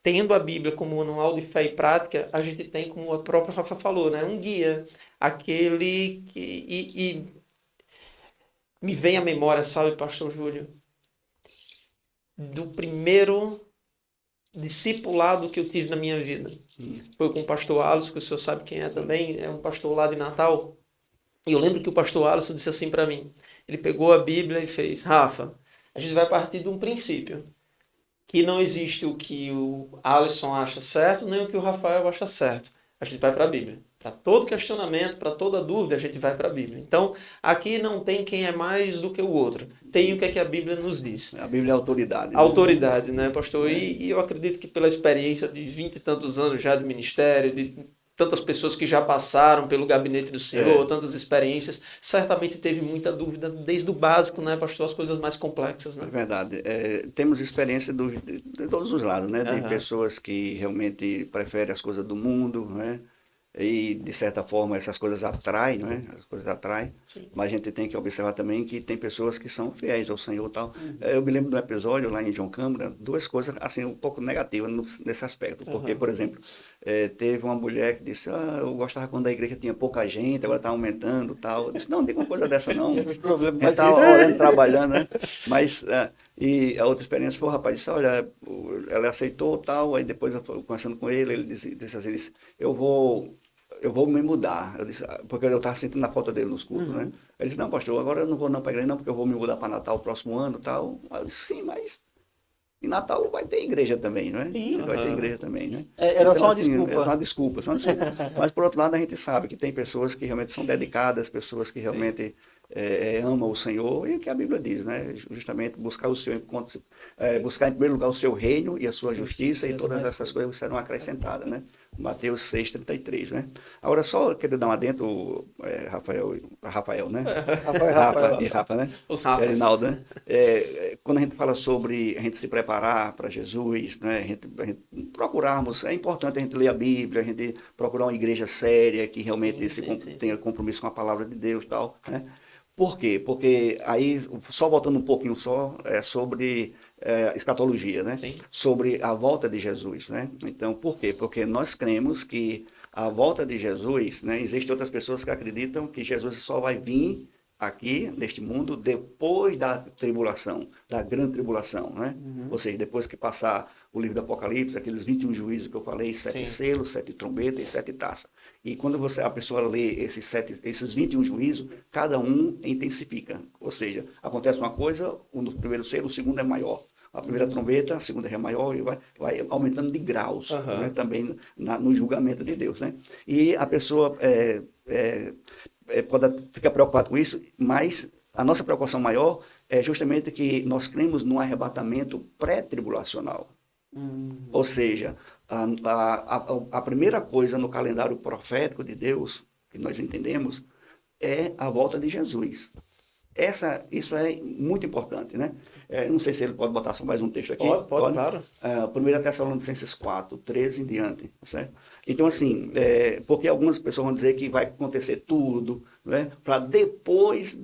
tendo a Bíblia como manual de fé e prática, a gente tem, como a própria Rafa falou, né, um guia, aquele que... me vem à memória, sabe, pastor Júlio, do primeiro discipulado que eu tive na minha vida. Foi com o pastor Alisson, que o senhor sabe quem é também, é um pastor lá de Natal. E eu lembro que o pastor Alisson disse assim para mim, ele pegou a Bíblia e fez: Rafa, a gente vai partir de um princípio, que não existe o que o Alisson acha certo, nem o que o Rafael acha certo. A gente vai para a Bíblia. Para todo questionamento, para toda dúvida, a gente vai para a Bíblia. Então, aqui não tem quem é mais do que o outro. Tem o que é que a Bíblia nos diz. A Bíblia é autoridade. Né? Autoridade, né, pastor? E eu acredito que pela experiência de 20 e tantos anos já de ministério, de tantas pessoas que já passaram pelo gabinete do Senhor, tantas experiências, certamente teve muita dúvida, desde o básico, né, pastor, as coisas mais complexas. Né? É verdade. Temos experiência de todos os lados, né? De pessoas que realmente preferem as coisas do mundo, né? E, de certa forma, essas coisas atraem, né? As coisas atraem. Sim. Mas a gente tem que observar também que tem pessoas que são fiéis ao Senhor e tal. Eu me lembro de um episódio lá em João Câmara, duas coisas, assim, um pouco negativas nesse aspecto. Porque, por exemplo, teve uma mulher que disse: eu gostava quando a igreja tinha pouca gente, agora está aumentando e tal. Eu disse: não tem uma coisa dessa não. A gente está orando, trabalhando, né? Mas... E a outra experiência foi: o rapaz disse: olha, ela aceitou tal, aí depois eu fui conversando com ele disse assim, eu vou eu vou me mudar. Eu disse, porque eu estava sentindo a falta dele nos cultos, né? Ele disse, não, pastor, agora eu não vou não para a igreja não, porque eu vou me mudar para Natal o próximo ano e tal. Aí eu disse, sim, mas em Natal vai ter igreja também, né? Sim. Vai ter igreja também, né? Era só uma assim, desculpa. É só uma desculpa, só uma desculpa. Mas, por outro lado, a gente sabe que tem pessoas que realmente são dedicadas, pessoas que realmente amam o Senhor, e que a Bíblia diz, né? Justamente buscar o seu encontro, buscar em primeiro lugar o seu reino e a sua justiça, e todas essas coisas serão acrescentadas, né? Mateus 6,33, né? Agora, só queria dar um adendo, Rafael, né? Rafa e Rafa, né? Os Rafas. E Arinaldo, né? Quando a gente fala sobre a gente se preparar para Jesus, né? A gente procurarmos, é importante a gente ler a Bíblia, a gente procurar uma igreja séria, que realmente tenha compromisso com a palavra de Deus e tal, né? Por quê? Porque aí, só voltando um pouquinho sobre escatologia, né? Sim. Sobre a volta de Jesus, né? Então, por quê? Porque nós cremos que a volta de Jesus, né? Existem outras pessoas que acreditam que Jesus só vai vir aqui, neste mundo, depois da tribulação, da grande tribulação, né? Ou seja, depois que passar o livro do Apocalipse, aqueles 21 juízos que eu falei, 7 selos, 7 trombetas e 7 taças. E quando a pessoa lê esses 21 juízos, cada um intensifica. Ou seja, acontece uma coisa, no primeiro selo, o segundo é maior. A primeira trombeta, a segunda é maior, e vai aumentando de graus, né? Também no julgamento de Deus, né? E a pessoa pode ficar preocupado com isso, mas a nossa preocupação maior é justamente que nós cremos num arrebatamento pré-tribulacional. Ou seja, a primeira coisa no calendário profético de Deus, que nós entendemos, é a volta de Jesus. Isso é muito importante, né? Não sei se ele pode botar só mais um texto aqui. Pode, claro. 1 Tessalonicenses 4, 13 em diante, certo? Então, assim, porque algumas pessoas vão dizer que vai acontecer tudo, né? Para depois,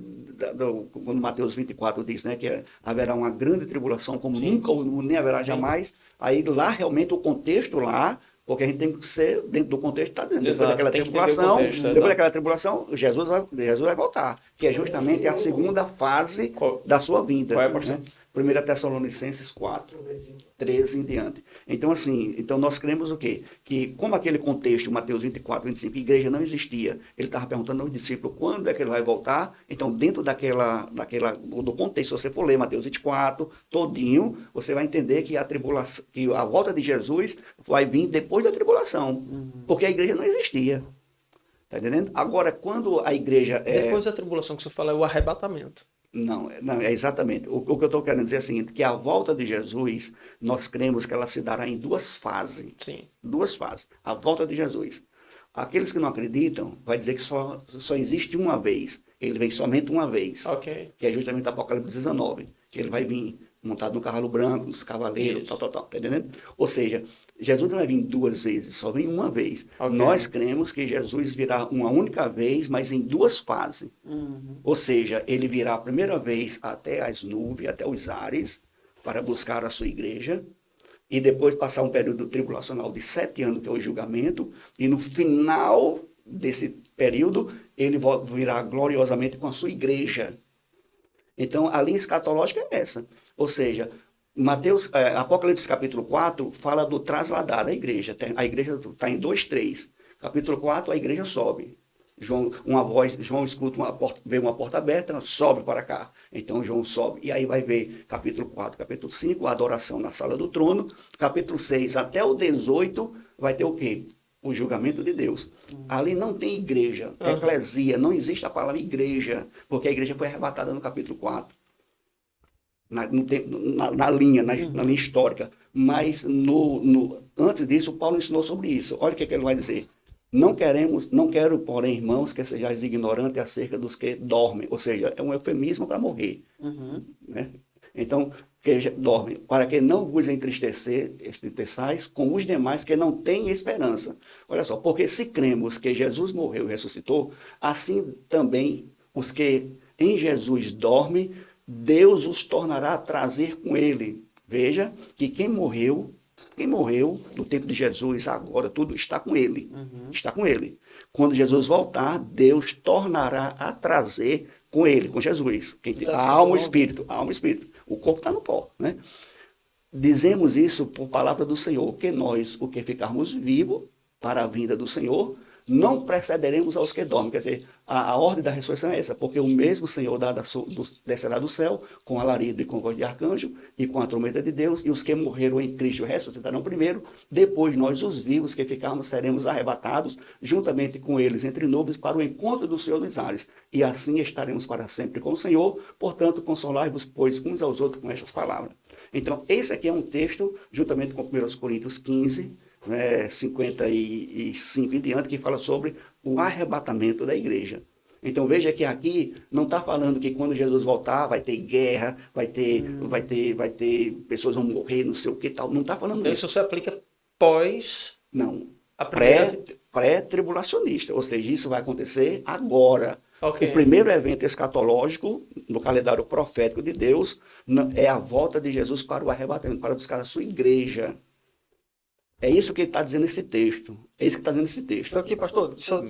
quando Mateus 24 diz, né, que haverá uma grande tribulação, como nunca nem haverá jamais, aí lá realmente o contexto lá, porque a gente tem que ser dentro do contexto, está dizendo, depois daquela tribulação, Jesus vai voltar, que é justamente a segunda fase da sua vinda. Qual é, pastor? Né? 1 Tessalonicenses 4, 13 em diante. Então, assim, nós cremos o quê? Que como aquele contexto, Mateus 24, 25, a igreja não existia, ele estava perguntando aos discípulos quando é que ele vai voltar. Então, dentro do contexto, se você for ler Mateus 24, todinho, você vai entender que a volta de Jesus vai vir depois da tribulação, porque a igreja não existia. Está entendendo? Agora, quando a igreja... Depois da tribulação que você fala é o arrebatamento. Não, é exatamente. O que eu estou querendo dizer é o seguinte, que a volta de Jesus, nós cremos que ela se dará em duas fases. Sim. Duas fases. A volta de Jesus. Aqueles que não acreditam, vai dizer que só existe uma vez. Ele vem somente uma vez. Ok. Que é justamente o Apocalipse 19. Que ele vai vir montado no cavalo branco, nos cavaleiros, tal, tá entendendo? Ou seja, Jesus não vai vir duas vezes, só vem uma vez. Okay. Nós cremos que Jesus virá uma única vez, mas em duas fases. Ou seja, ele virá a primeira vez até as nuvens, até os ares, para buscar a sua igreja, e depois passar um período tribulacional de 7 anos, que é o julgamento, e no final desse período, ele virá gloriosamente com a sua igreja. Então, a linha escatológica é essa. Ou seja, Apocalipse capítulo 4 fala do trasladar da igreja. A igreja está em 2:3. Capítulo 4, a igreja sobe. João escuta vê uma porta aberta, sobe para cá. Então João sobe. E aí vai ver capítulo 4, capítulo 5, a adoração na sala do trono. Capítulo 6 até o 18 vai ter o quê? O julgamento de Deus. Ali não tem igreja, eclesia, não existe a palavra igreja, porque a igreja foi arrebatada no capítulo 4. Na linha histórica. Mas antes disso, Paulo ensinou sobre isso. Olha o que ele vai dizer. Não quero, porém, irmãos, que sejais ignorantes acerca dos que dormem. Ou seja, é um eufemismo para morrer. Né? Então, que dormem, para que não vos entristeçais com os demais que não têm esperança. Olha só, porque se cremos que Jesus morreu e ressuscitou, assim também os que em Jesus dormem, Deus os tornará a trazer com ele. Veja que quem morreu no tempo de Jesus, agora, tudo está com ele. Está com ele. Quando Jesus voltar, Deus tornará a trazer com ele, com Jesus. A alma e o espírito. O corpo está no pó, né? Dizemos isso por palavra do Senhor, que nós, o que ficarmos vivos para a vinda do Senhor, não precederemos aos que dormem. Quer dizer, a ordem da ressurreição é essa, porque o mesmo Senhor descerá do céu com alarido e com voz de arcanjo e com a trombeta de Deus, e os que morreram em Cristo ressuscitarão primeiro, depois nós, os vivos que ficarmos, seremos arrebatados juntamente com eles entre nuvens para o encontro do Senhor dos ares, e assim estaremos para sempre com o Senhor. Portanto, consolai-vos, pois, uns aos outros com estas palavras. Então, esse aqui é um texto, juntamente com 1 Coríntios 15, 55 em diante, que fala sobre o arrebatamento da igreja. Então veja que aqui não está falando que quando Jesus voltar vai ter guerra, vai ter pessoas vão morrer, não sei o que tal. Não está falando Então, isso. isso se aplica pós Não. a primeira... Pré-tribulacionista, ou seja, isso vai acontecer agora. Ok. O primeiro evento escatológico no calendário profético de Deus é a volta de Jesus para o arrebatamento, para buscar a sua igreja. É isso que ele está dizendo nesse texto. É isso que está dizendo nesse texto. Então aqui, pastor, só,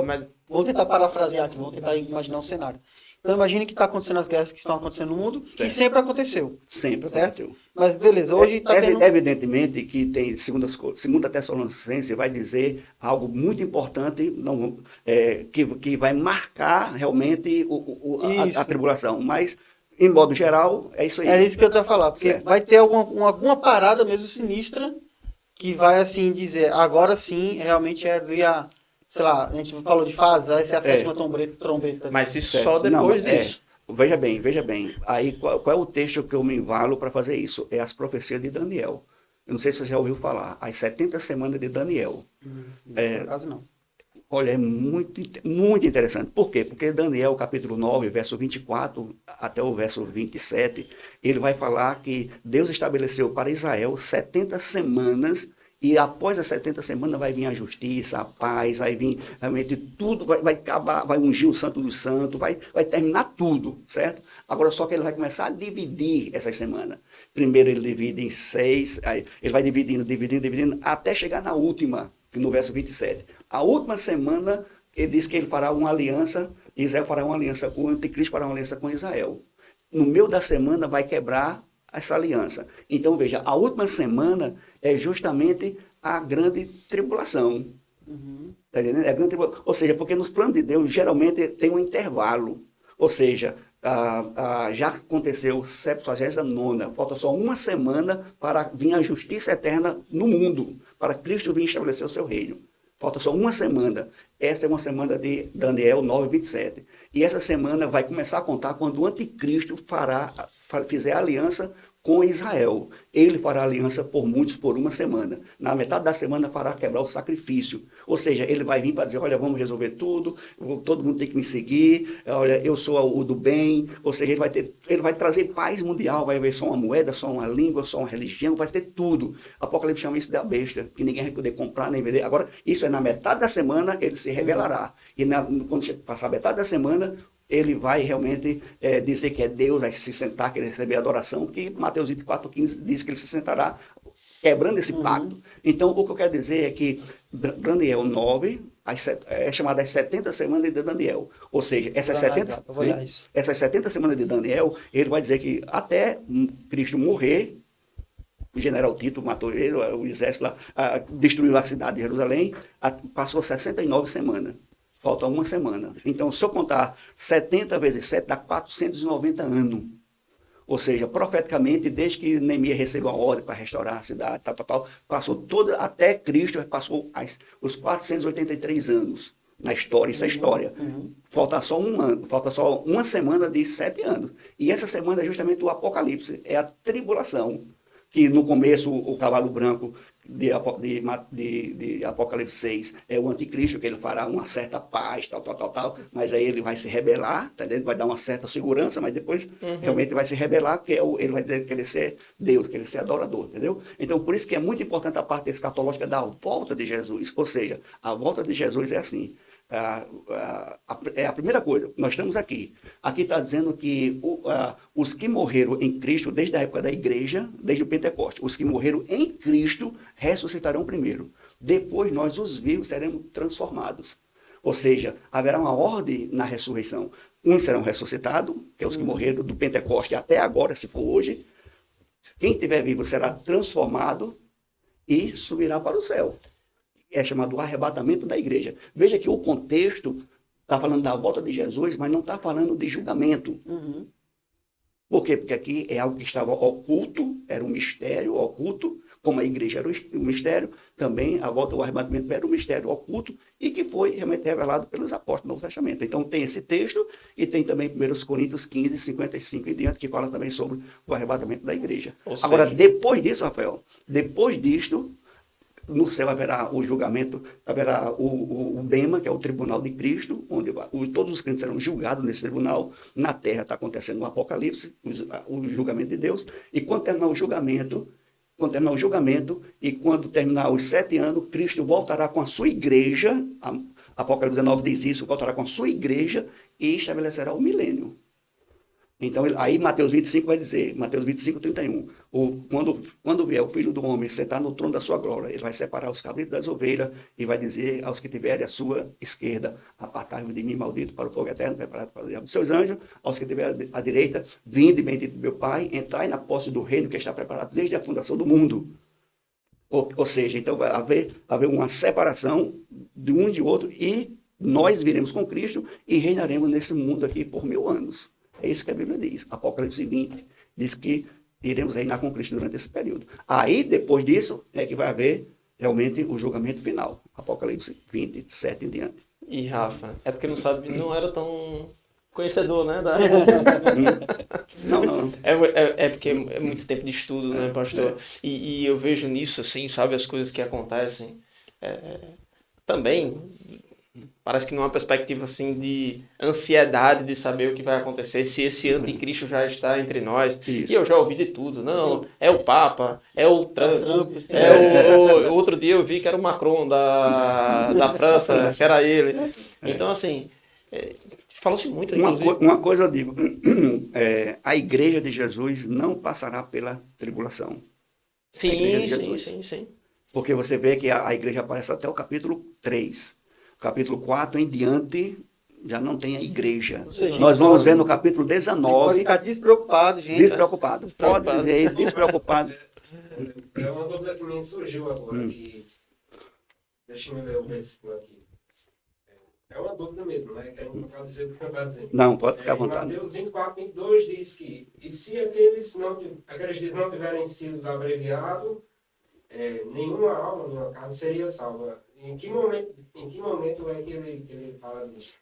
Mas- vamos tentar parafrasear aqui, vamos tentar imaginar um cenário. Então imagine que está acontecendo as guerras que estão acontecendo no mundo, que sempre aconteceu. Sempre Certo? aconteceu. Mas beleza, hoje está tendo... Evidentemente que tem, segunda Tessalonicense vai dizer algo muito importante que vai marcar realmente Isso. a tribulação. Mas, em modo geral, é isso aí. É isso que eu estou a falar, porque Certo. vai ter alguma parada mesmo sinistra que vai assim dizer, agora sim, realmente é ali sei lá, a gente falou de fase, vai ser a sétima trombeta. Mas isso Certo. só depois Não, disso. Veja bem. Aí, qual é o texto que eu me envalo para fazer isso? É as profecias de Daniel. Eu não sei se você já ouviu falar. As 70 semanas de Daniel. Por acaso não. Olha, é muito interessante. Por quê? Porque Daniel, capítulo 9, verso 24 até o verso 27, ele vai falar que Deus estabeleceu para Israel 70 semanas, e após as 70 semanas vai vir a justiça, a paz, vai vir realmente tudo, vai acabar, vai ungir o Santo dos Santos, vai terminar tudo, certo? Agora só que ele vai começar a dividir essas semanas. Primeiro ele divide em 6, aí ele vai dividindo, até chegar na última, no verso 27. A última semana, ele diz que ele fará uma aliança, Israel fará uma aliança, o anticristo fará uma aliança com Israel. No meio da semana vai quebrar essa aliança. Então, veja, a última semana é justamente a grande tribulação. Tá entendendo? É a grande tribulação. Ou seja, porque nos planos de Deus, geralmente tem um intervalo. Ou seja, já aconteceu 79ª, falta só uma semana para vir a justiça eterna no mundo, para Cristo vir estabelecer o seu reino. Falta só uma semana. Essa é uma semana de Daniel 9, 27. E essa semana vai começar a contar quando o anticristo fizer aliança com Israel. Ele fará aliança por muitos por uma semana. Na metade da semana fará quebrar o sacrifício. Ou seja, ele vai vir para dizer, olha, vamos resolver tudo, todo mundo tem que me seguir, olha, eu sou o do bem. Ou seja, ele vai trazer paz mundial, vai haver só uma moeda, só uma língua, só uma religião, vai ter tudo. Apocalipse chama isso da besta, que ninguém vai poder comprar nem vender. Agora, isso é na metade da semana, ele se revelará. E quando passar a metade da semana, ele vai realmente dizer que é Deus, vai se sentar, querer receber a adoração, que Mateus 24:15 diz que ele se sentará quebrando esse pacto. Então, o que eu quero dizer é que Daniel 9 é chamada as 70 semanas de Daniel. Ou seja, essas 70 semanas de Daniel, ele vai dizer que até Cristo morrer, o general Tito matou ele, o exército lá, destruiu a cidade de Jerusalém, passou 69 semanas. Falta uma semana. Então, se eu contar 70 vezes 7, dá 490 anos. Ou seja, profeticamente, desde que Neemias recebeu a ordem para restaurar a cidade, passou toda, até Cristo, passou os 483 anos na história. Isso é história. Falta só um ano, falta só uma semana de 7 anos. E essa semana é justamente o Apocalipse, é a tribulação. Que no começo o cavalo branco de Apocalipse 6 é o anticristo, que ele fará uma certa paz, tal, mas aí ele vai se rebelar, tá entendendo? Vai dar uma certa segurança, mas depois realmente vai se rebelar, porque ele vai dizer que ele ser Deus, que ele ser adorador, entendeu? Então, por isso que é muito importante a parte escatológica da volta de Jesus, ou seja, a volta de Jesus é assim. É a primeira coisa, nós estamos aqui está dizendo que os que morreram em Cristo desde a época da igreja, desde o Pentecostes, os que morreram em Cristo ressuscitarão primeiro, depois nós os vivos seremos transformados, ou seja, haverá uma ordem na ressurreição, uns serão ressuscitados, que é os que morreram do Pentecostes até agora, se for hoje, quem estiver vivo será transformado e subirá para o céu. é chamado o arrebatamento da igreja. Veja que o contexto está falando da volta de Jesus, mas não está falando de julgamento. Por quê? Porque aqui é algo que estava oculto, era um mistério oculto, como a igreja era um mistério, também a volta ao arrebatamento era um mistério oculto e que foi realmente revelado pelos apóstolos do Novo Testamento. Então tem esse texto e tem também 1 Coríntios 15, 55 e diante, que fala também sobre o arrebatamento da igreja. Agora, depois disso, Rafael, depois disto, no céu haverá o julgamento, haverá o Bema, que é o tribunal de Cristo, onde todos os crentes serão julgados nesse tribunal. Na terra está acontecendo o Apocalipse, o julgamento de Deus. E quando terminar o julgamento, e quando terminar os 7 anos, Cristo voltará com a sua igreja, Apocalipse 19 diz isso, voltará com a sua igreja e estabelecerá o milênio. Então, aí Mateus 25 vai dizer, Mateus 25, 31, quando vier o Filho do Homem sentar no trono da sua glória, ele vai separar os cabritos das ovelhas e vai dizer aos que tiverem à sua esquerda, apartai-vos de mim, maldito, para o fogo eterno, preparado para o diabo dos seus anjos, aos que tiverem à direita, vinde, bendito do meu Pai, entrai na posse do reino que está preparado desde a fundação do mundo. Ou seja, então vai haver uma separação de um de outro e nós viremos com Cristo e reinaremos nesse mundo aqui por 1000 anos. É isso que a Bíblia diz. Apocalipse 20 diz que iremos reinar com Cristo durante esse período. Aí, depois disso, é que vai haver realmente o julgamento final. Apocalipse 27 em diante. E Rafa, é porque não era tão conhecedor, né? Não. É porque é muito tempo de estudo, né, pastor? E eu vejo nisso, assim, sabe, as coisas que acontecem. Também parece que numa perspectiva assim de ansiedade de saber o que vai acontecer, se esse anticristo já está entre nós. Isso. E eu já ouvi de tudo. Não, é o Papa, é o Trump, outro dia eu vi que era o Macron da França, que era ele. Então, assim, falou-se muito. Uma coisa eu digo, a igreja de Jesus não passará pela tribulação. Sim. Porque você vê que a igreja aparece até o capítulo 3. Capítulo 4 em diante, já não tem a igreja. Seja, nós vamos ver no capítulo 19. Pode ficar despreocupado, gente. Despreocupado. Pode dizer, despreocupado. É uma dúvida que me surgiu agora. Deixa eu ler o versículo aqui. É uma dúvida mesmo, né? Que a gente não pode dizer o que você está dizendo. Não, pode ficar à vontade. Mateus 24, 22 diz que, e se aqueles dias não tiverem sido abreviados, nenhuma alma, nenhuma carne seria salva. Em que momento é que ele fala disso?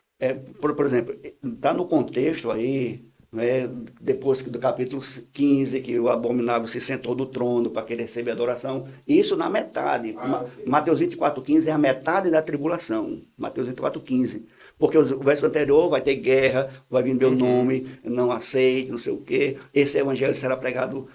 Por exemplo, está no contexto aí, né, depois do capítulo 15, que o abominável se sentou do trono para querer receber adoração. Isso na metade. Okay. Mateus 24:15 é a metade da tribulação. Mateus 24:15. Porque o verso anterior vai ter guerra, vai vir meu nome, não aceite, não sei o quê. Esse evangelho será pregado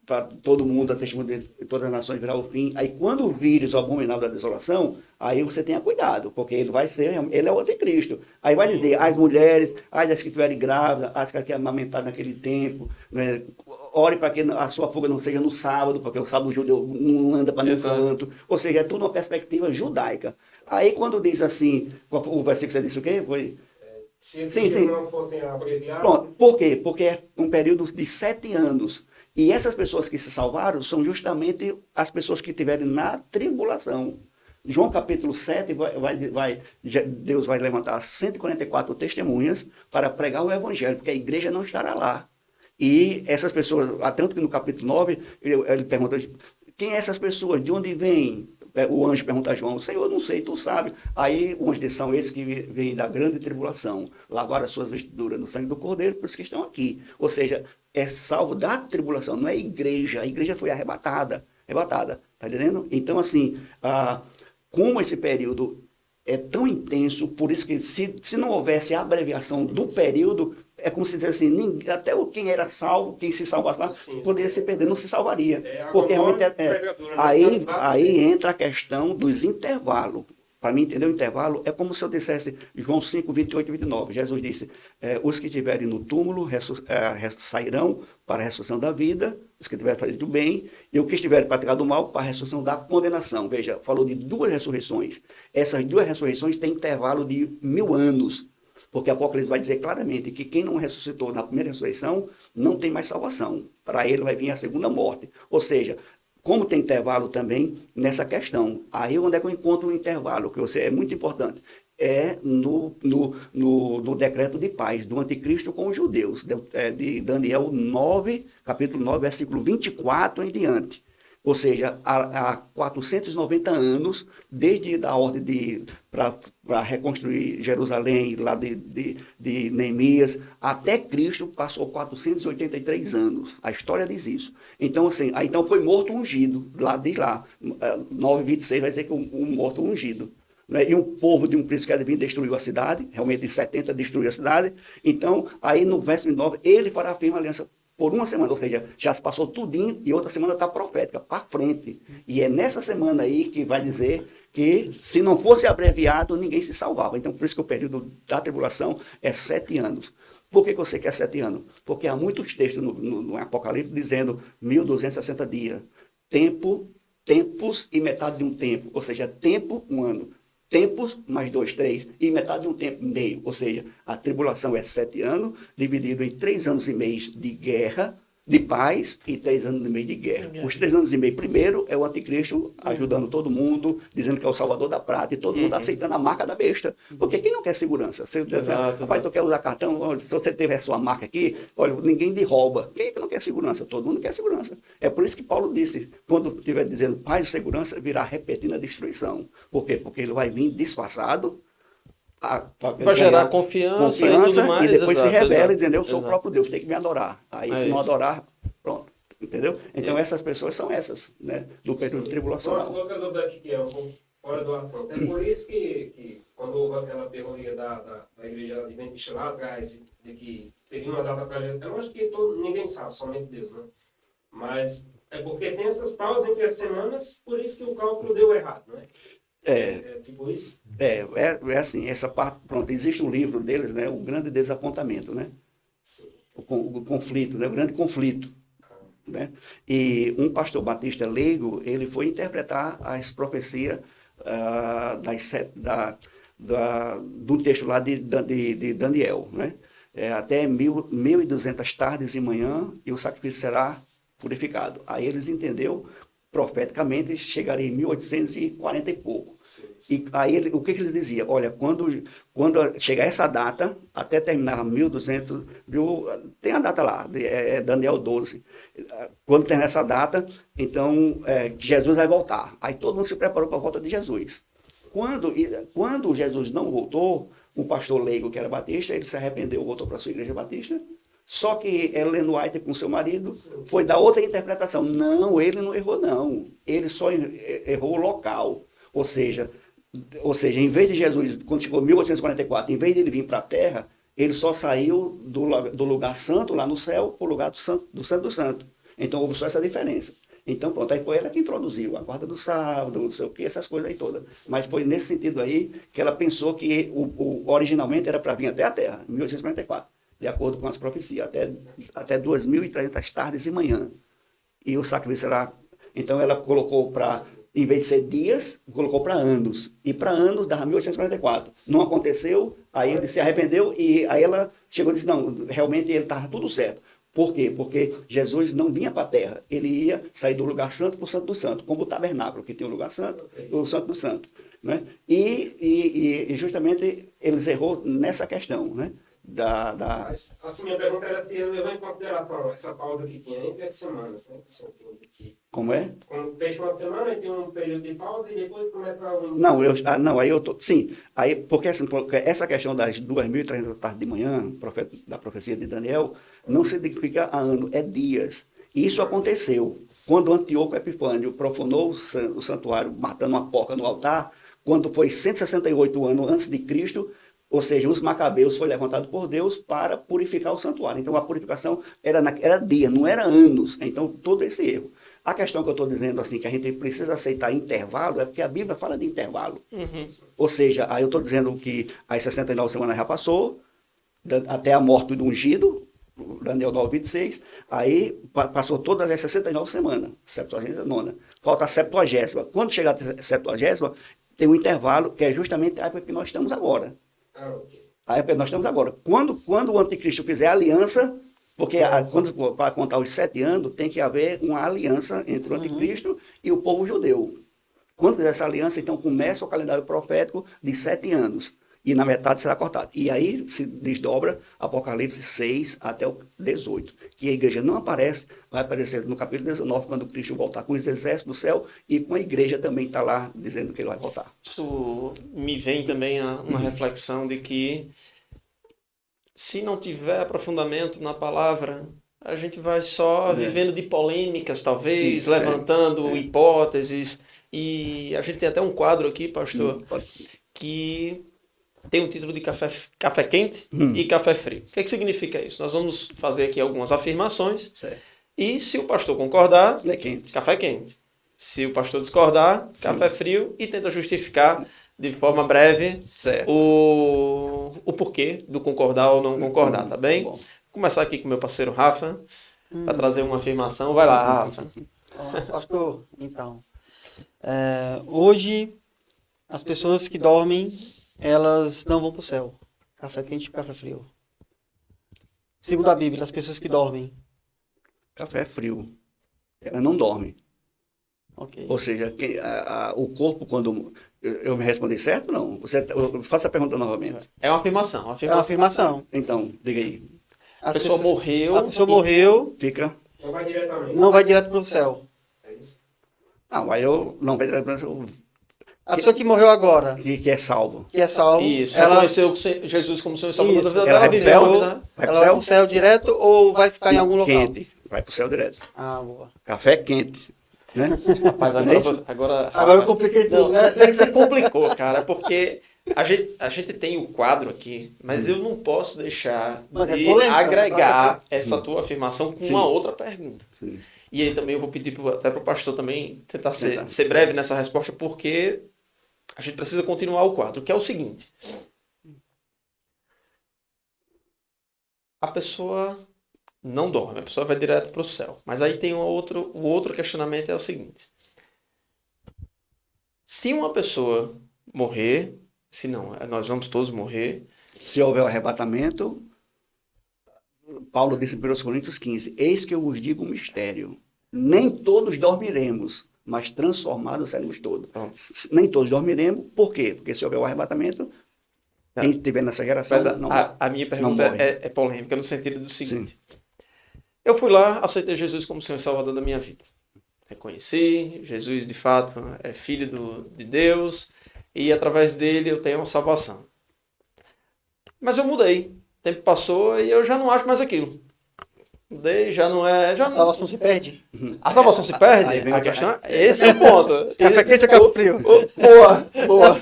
para todo mundo, a testemunha de todas as nações virá o fim. Aí quando vires o abominável da desolação, aí você tenha cuidado, porque ele é o anticristo. Aí vai dizer, as mulheres, as que estiverem grávidas, as que amamentaram naquele tempo, né? Ore para que a sua fuga não seja no sábado, porque o sábado judeu não anda para nenhum canto. Ou seja, é tudo uma perspectiva judaica. Aí quando diz assim, o versículo que você disse o quê? Foi... Se esses não fossem abreviados... Pronto. Por quê? Porque é um período de 7 anos. E essas pessoas que se salvaram são justamente as pessoas que estiverem na tribulação. João capítulo 7, Deus vai levantar 144 testemunhas para pregar o evangelho, porque a igreja não estará lá. E essas pessoas, tanto que no capítulo 9, ele pergunta, quem é essas pessoas? De onde vêm? O anjo pergunta a João, Senhor, não sei, tu sabe. Aí o anjo diz, são esses que vêm da grande tribulação, lavaram as suas vestiduras no sangue do Cordeiro, por isso que estão aqui. Ou seja, é salvo da tribulação, não é a igreja foi arrebatada, tá entendendo? Então, assim, como esse período é tão intenso, por isso que se não houvesse a abreviação do período, é como se dizer assim, até quem era salvo, quem se salvasse lá, poderia se perder, não se salvaria. Porque realmente aí entra a questão dos intervalos. Para mim entender o intervalo, é como se eu dissesse João 5, 28 e 29. Jesus disse, os que estiverem no túmulo sairão para a ressurreição da vida, os que tiverem feito bem, e os que estiverem praticando o mal para a ressurreição da condenação. Veja, falou de 2 ressurreições. Essas 2 ressurreições têm intervalo de 1000 anos. Porque Apocalipse vai dizer claramente que quem não ressuscitou na primeira ressurreição não tem mais salvação. Para ele vai vir a segunda morte. Ou seja, como tem intervalo também nessa questão. Aí onde é que eu encontro o intervalo, que é muito importante, é no decreto de paz do anticristo com os judeus, de Daniel 9, capítulo 9, versículo 24 em diante. Ou seja, há 490 anos, desde a ordem para reconstruir Jerusalém, lá de Neemias, até Cristo, passou 483 anos. A história diz isso. Então, assim, então foi morto ungido, diz lá, 9:26 vai dizer que um morto ungido. Né? E um povo de um príncipe que had vindo destruiu a cidade, realmente em 70 destruiu a cidade. Então, aí no verso 9, ele fará firme aliança por uma semana, ou seja, já se passou tudinho e outra semana está profética, para frente. E é nessa semana aí que vai dizer que se não fosse abreviado, ninguém se salvava. Então, por isso que o período da tribulação é 7 anos. Por que eu sei que é 7 anos? Porque há muitos textos no Apocalipse dizendo 1260 dias. Tempos e metade de um tempo, ou seja, tempo, um ano. Tempos, mais 2, 3, e metade de um tempo e meio. Ou seja, a tribulação é 7 anos, dividido em 3 anos e meio de guerra, de paz, e 3 anos e meio de guerra. Os 3 anos e meio, primeiro, é o anticristo ajudando todo mundo, dizendo que é o salvador da prata, e todo mundo aceitando a marca da besta. Porque quem não quer segurança? Você diz, rapaz, tu quer usar cartão? Olha, se você tiver a sua marca aqui, olha, ninguém derruba. Quem é que não quer segurança? Todo mundo quer segurança. É por isso que Paulo disse, quando estiver dizendo paz e segurança, virá repentina destruição. Por quê? Porque ele vai vir disfarçado, para gerar confiança e tudo mais. E depois se revela exato, dizendo, eu sou o próprio Deus, tem que me adorar. Aí se não adorar, pronto. Entendeu? Então essas pessoas são essas, né? Do período tribulacional. Outra dúvida aqui que é um pouco fora do assunto. É por isso que quando houve aquela teoria da igreja adventista lá atrás, de que teria uma data para Jesus, eu acho que ninguém sabe, somente Deus, né? Mas é porque tem essas pausas entre as semanas, por isso que o cálculo deu errado, né? É tipo isso? É assim, essa parte, pronto, existe um livro deles, né? O Grande Desapontamento, né? Sim. O conflito, né? O grande conflito. Né? E um pastor batista leigo, ele foi interpretar as profecias do texto lá de Daniel, né? Até 1.200 tardes e manhã, e o sacrifício será purificado. Aí eles entenderam profeticamente, chegaria em 1840 e pouco. E aí o que eles diziam? Olha, quando chegar essa data, até terminar 1200, tem a data lá, Daniel 12. Quando terminar essa data, então Jesus vai voltar. Aí todo mundo se preparou para a volta de Jesus. Quando Jesus não voltou, um pastor leigo que era batista, ele se arrependeu, voltou para a sua igreja batista. Só que Ellen White, com seu marido, foi dar outra interpretação. Não, ele não errou, não. Ele só errou o local. Ou seja, em vez de Jesus, quando chegou em 1844, em vez de ele vir para a terra, ele só saiu do lugar santo, lá no céu, para o lugar do santo do santo. Então, houve só essa diferença. Então, pronto, aí foi ela que introduziu a guarda do sábado, não sei o que, essas coisas aí todas. Mas foi nesse sentido aí que ela pensou que originalmente era para vir até a terra, em 1844. De acordo com as profecias, até 2.300 tardes e manhã. E o sacrifício será... Então, ela colocou para, em vez de ser dias, colocou para anos. E para anos, dava 1844. Não aconteceu, aí ele se arrependeu, e aí ela chegou e disse, não, realmente ele estava tudo certo. Por quê? Porque Jesus não vinha para a terra. Ele ia sair do lugar santo para o santo do santo, como o tabernáculo, que tem o lugar santo e o santo do santo. Né? E justamente eles errou nessa questão, né? Mas, assim, minha pergunta era se ele levou em consideração essa pausa que tinha entre as semanas, né? Como é? Quando fecha uma semana, tem um período de pausa e depois começa o ensino. Não, aí eu tô... Sim, aí, porque essa questão das 2.300 tardes de manhã, da profecia de Daniel, não significa a ano, é dias. E isso aconteceu. Quando Antíoco Epifânio profanou o santuário, matando uma porca no altar, quando foi 168 anos antes de Cristo, ou seja, os macabeus foi levantado por Deus para purificar o santuário. Então, a purificação era dia, não era anos. Então, todo esse erro. A questão que eu estou dizendo, assim, que a gente precisa aceitar intervalo, é porque a Bíblia fala de intervalo. Ou seja, aí eu estou dizendo que as 69 semanas já passou, até a morte do ungido, Daniel 9:26, aí passou todas as 69 semanas, 79ª. Falta a 70ª. Quando chegar a 70ª, tem um intervalo, que é justamente a época que nós estamos agora. A época que nós estamos agora. Quando o anticristo fizer aliança, Porque para contar os 7 anos, tem que haver uma aliança entre o anticristo e o povo judeu. Quando fizer essa aliança, então começa o calendário profético de 7 anos. E na metade será cortado. E aí se desdobra Apocalipse 6 até o 18. Que a igreja não aparece, vai aparecer no capítulo 19, quando Cristo voltar com os exércitos do céu, e com a igreja também está lá dizendo que ele vai voltar. Isso me vem também uma reflexão de que se não tiver aprofundamento na palavra, a gente vai só vivendo de polêmicas, talvez, Isso, levantando hipóteses. E a gente tem até um quadro aqui, pastor, que tem o título de café quente e café frio. O que é que significa isso? Nós vamos fazer aqui algumas afirmações. Certo. E se o pastor concordar, É quente. café quente. Se o pastor discordar, café frio, e tenta justificar de forma breve Certo. o porquê do concordar ou não concordar, tá bem? Bom. Vou começar aqui com o meu parceiro Rafa, para trazer uma afirmação. Vai lá, Rafa. Pastor, então, hoje as pessoas que dormem, elas não vão para o céu. Café quente e café frio. Segundo a Bíblia, as pessoas que dormem. Café frio. Ela não dorme. Ok. Ou seja, o corpo, quando... Eu me respondi certo ou não? Faça a pergunta novamente. É uma afirmação. É uma afirmação. Então, diga aí. A pessoa morreu. A pessoa morreu, Fica... Não vai diretamente. não vai direto para o céu. É isso. Não, aí eu não vejo A pessoa que morreu agora, que é salvo. que é salvo, Isso, ela, reconheceu Jesus como Senhor e Salvador da Isso, vida ela dela, vai pro viveu céu, a vida. Vai pro ela vai céu? para o céu direto ou vai ficar em algum local? Quente. Vai pro céu direto. Ah, boa. Café quente. Né? Rapaz, Não é agora, isso? Agora eu compliquei tudo, Não, né? é que você complicou, cara, porque a gente tem o quadro aqui, mas eu não posso deixar Mas é de polêmica, agregar essa tua afirmação com uma outra pergunta. Sim. E aí também eu vou pedir até para o pastor também tentar Tentar. ser breve nessa resposta, porque a gente precisa continuar o quadro, que é o seguinte. A pessoa não dorme, a pessoa vai direto para o céu. Mas aí tem o outro questionamento é o seguinte. Se uma pessoa morrer, se não, nós vamos todos morrer, Se houver o arrebatamento, Paulo disse em 1 Coríntios 15, eis que eu vos digo um mistério. Nem todos dormiremos, mas transformados seremos todos. Pronto. Nem todos dormiremos, por quê? Porque se houver o arrebatamento, quem estiver nessa geração mas não a minha pergunta morre. é polêmica no sentido do seguinte. Eu fui lá, aceitei Jesus como Senhor e Salvador da minha vida. Reconheci, Jesus de fato é filho de Deus e através dele eu tenho uma salvação. Mas eu mudei. O tempo passou e eu já não acho mais aquilo. Mudei, já não é... A salvação se perde. A salvação se perde? Aí vem A outra- questão, esse é o ponto. Café quente ou café frio? Boa, boa.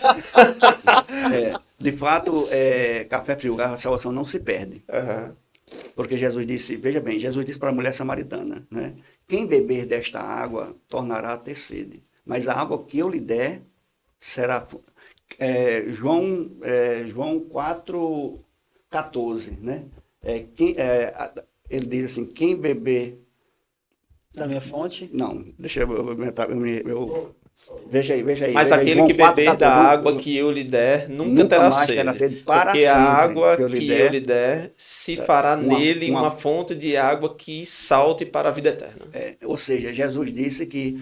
De fato, café frio, a salvação não se perde. Uhum. Porque Jesus disse, veja bem, Jesus disse para a mulher samaritana, né? Quem beber desta água tornará a ter sede, mas a água que eu lhe der será... João 4,14, né? Ele diz assim, quem beber... Da minha fonte. Não, deixa veja aí. Mas veja aí, aquele João que beber 4,14, da água que eu lhe der nunca terá mais sede. terá sede para Porque a sempre água que eu lhe que der, eu lhe der se fará nele uma uma fonte de água que salte para a vida eterna. Ou seja, Jesus disse que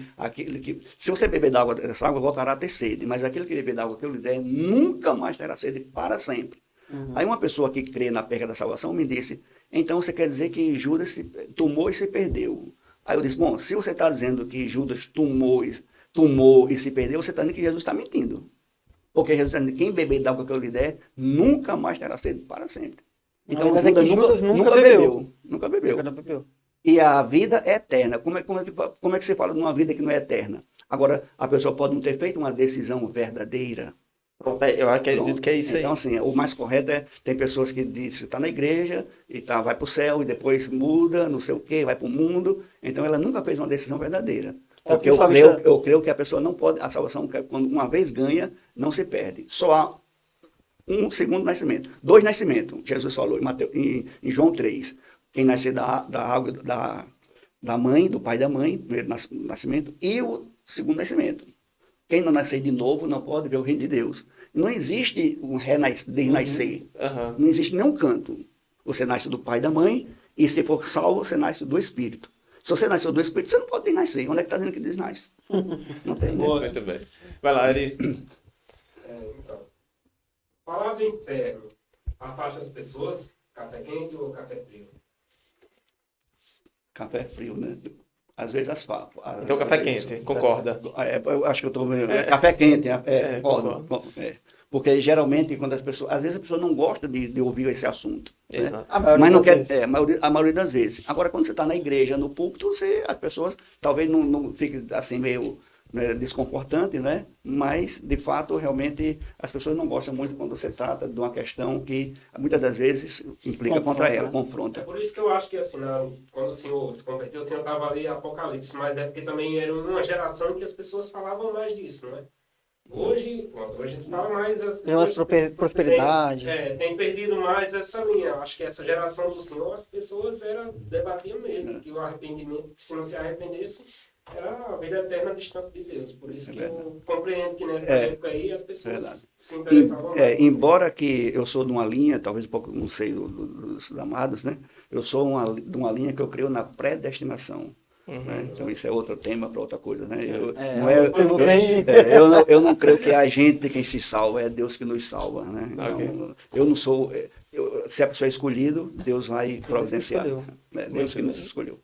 se você beber da água dessa água, voltará a ter sede, mas aquele que beber da água que eu lhe der, nunca mais terá sede para sempre. Aí uma pessoa que crê na perca da salvação me disse, então você quer dizer que Judas tomou e se perdeu. Aí eu disse, bom, se você está dizendo que Judas tomou e se perdeu, você está dizendo que Jesus está mentindo. Porque Jesus está dizendo, quem beber da água que eu lhe der, nunca mais terá sede para sempre. Então Na verdade, Judas Judas nunca bebeu. Nunca bebeu. Nunca bebeu. E a vida é eterna. Como é que você fala de uma vida que não é eterna? Agora, a pessoa pode não ter feito uma decisão verdadeira. Pronto, eu acredito que é isso aí. Então, assim, o mais correto tem pessoas que dizem, está na igreja, e vai para o céu, e depois muda, não sei o quê, vai para o mundo. Então, ela nunca fez uma decisão verdadeira. Porque eu creio que a pessoa não pode, a salvação, quando uma vez ganha, não se perde. Só há um segundo nascimento. 2 nascimentos, Jesus falou em João 3. Quem nascer da água da mãe, do pai e da mãe, primeiro nascimento, e o segundo nascimento. Quem não nascer de novo não pode ver o reino de Deus. Não existe um renascer. Uhum. Não existe nenhum canto. Você nasce do pai e da mãe E se for salvo, você nasce do Espírito. Se você nasceu do Espírito, você não pode nascer. Onde é que está dizendo que diz nasce? Não tem, né? Muito bem. Vai lá, Eri. Então, falar do inferno afasta as pessoas, café quente ou café frio? Café frio, né? Às vezes Então, café quente, concorda. Eu acho que eu estou... café quente, concordo. concordo. Porque geralmente, quando as pessoas... Às vezes a pessoa não gosta de ouvir esse assunto. Né? Exato. A maioria Mas não das quer... vezes. a maioria das vezes. Agora, quando você está na igreja, no púlpito, as pessoas talvez não fiquem assim meio... né, desconfortante, né? Mas, de fato, realmente, as pessoas não gostam muito quando você trata de uma questão que, muitas das vezes, implica contra ela, É confronta. por isso que eu acho que, assim, quando o senhor se converteu, o senhor estava ali Apocalipse, mas é porque também era uma geração que as pessoas falavam mais disso, né? Hoje, pronto, hoje se fala mais... As Tem umas pessoas prosperidade. tem perdido mais essa linha. Acho que essa geração do senhor, as pessoas debatiam mesmo, que o arrependimento, se não se arrependesse, era a vida eterna distante de Deus. Por isso que eu compreendo que nessa época aí as pessoas se interessavam mais. Embora que eu sou de uma linha, talvez um pouco, não sei, dos amados, né? Eu sou de uma linha que eu creio na predestinação. Né? Então isso é outro tema para outra coisa, né? Eu não creio que é a gente quem se salva, é Deus que nos salva, né? Então, eu não sou... se a pessoa é escolhido, Deus vai providenciar. Deus que nos escolheu.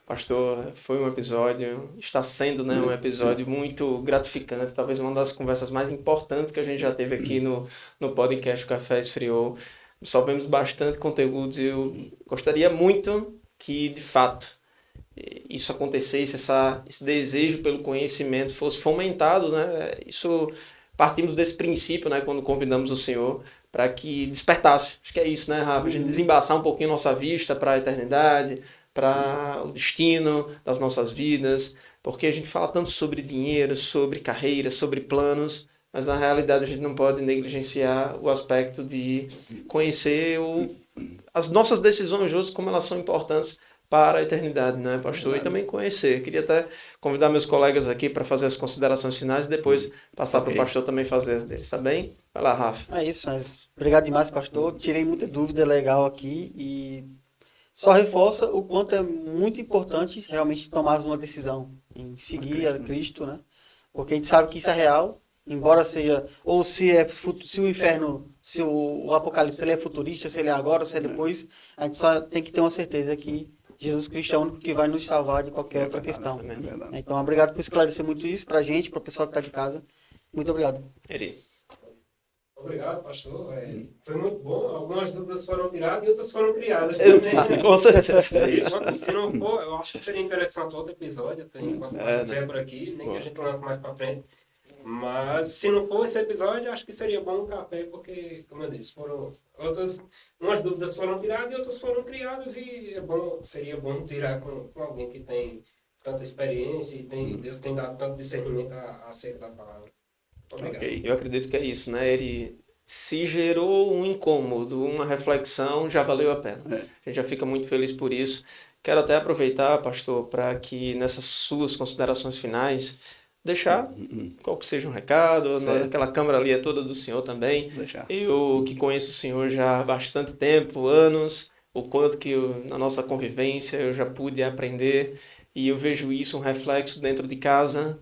Pastor, foi um episódio, está sendo, né, um episódio muito gratificante, talvez uma das conversas mais importantes que a gente já teve aqui no podcast Café Esfriou. Absorvemos bastante conteúdo e eu gostaria muito que, de fato, isso acontecesse, esse desejo pelo conhecimento fosse fomentado, né? Isso, partimos desse princípio, né, quando convidamos o Senhor, para que despertasse. Acho que é isso, né, Rafa? A gente desembaçar um pouquinho nossa vista para a eternidade, para o destino das nossas vidas, porque a gente fala tanto sobre dinheiro, sobre carreira, sobre planos, mas na realidade a gente não pode negligenciar o aspecto de conhecer as nossas decisões hoje, como elas são importantes para a eternidade, né, pastor? E também conhecer. Queria até convidar meus colegas aqui para fazer as considerações finais e depois passar para o pastor também fazer as deles, tá bem? Vai lá, Rafa. É isso, mas obrigado demais, pastor. Tirei muita dúvida legal aqui e só reforça o quanto é muito importante realmente tomarmos uma decisão em seguir a Cristo, né? Porque a gente sabe que isso é real, embora seja, ou se o inferno, se o Apocalipse ele é futurista, se ele é agora, se é depois, a gente só tem que ter uma certeza que Jesus Cristo é o único que vai nos salvar de qualquer outra questão. Então, obrigado por esclarecer muito isso pra gente, para o pessoal que está de casa. Muito obrigado. Eli. Obrigado, pastor. Foi muito bom. Algumas dúvidas foram tiradas e outras foram criadas também, né? Com certeza. Se não for, eu acho que seria interessante outro episódio, até enquanto estiver por aqui, nem que a gente lance mais para frente. Mas se não for esse episódio, acho que seria bom um café, porque, como eu disse, umas dúvidas foram tiradas e outras foram criadas, e seria bom tirar com alguém que tem tanta experiência e Deus tem dado tanto discernimento acerca da palavra. Obrigado. Eu acredito que é isso, né? Ele se gerou um incômodo, uma reflexão, já valeu a pena. A gente já fica muito feliz por isso. Quero até aproveitar, pastor, para que nessas suas considerações finais, deixar qual que seja um recado, aquela câmera ali é toda do senhor também. Eu que conheço o senhor já há bastante tempo, anos, o quanto que na nossa convivência eu já pude aprender, e eu vejo isso, um reflexo dentro de casa,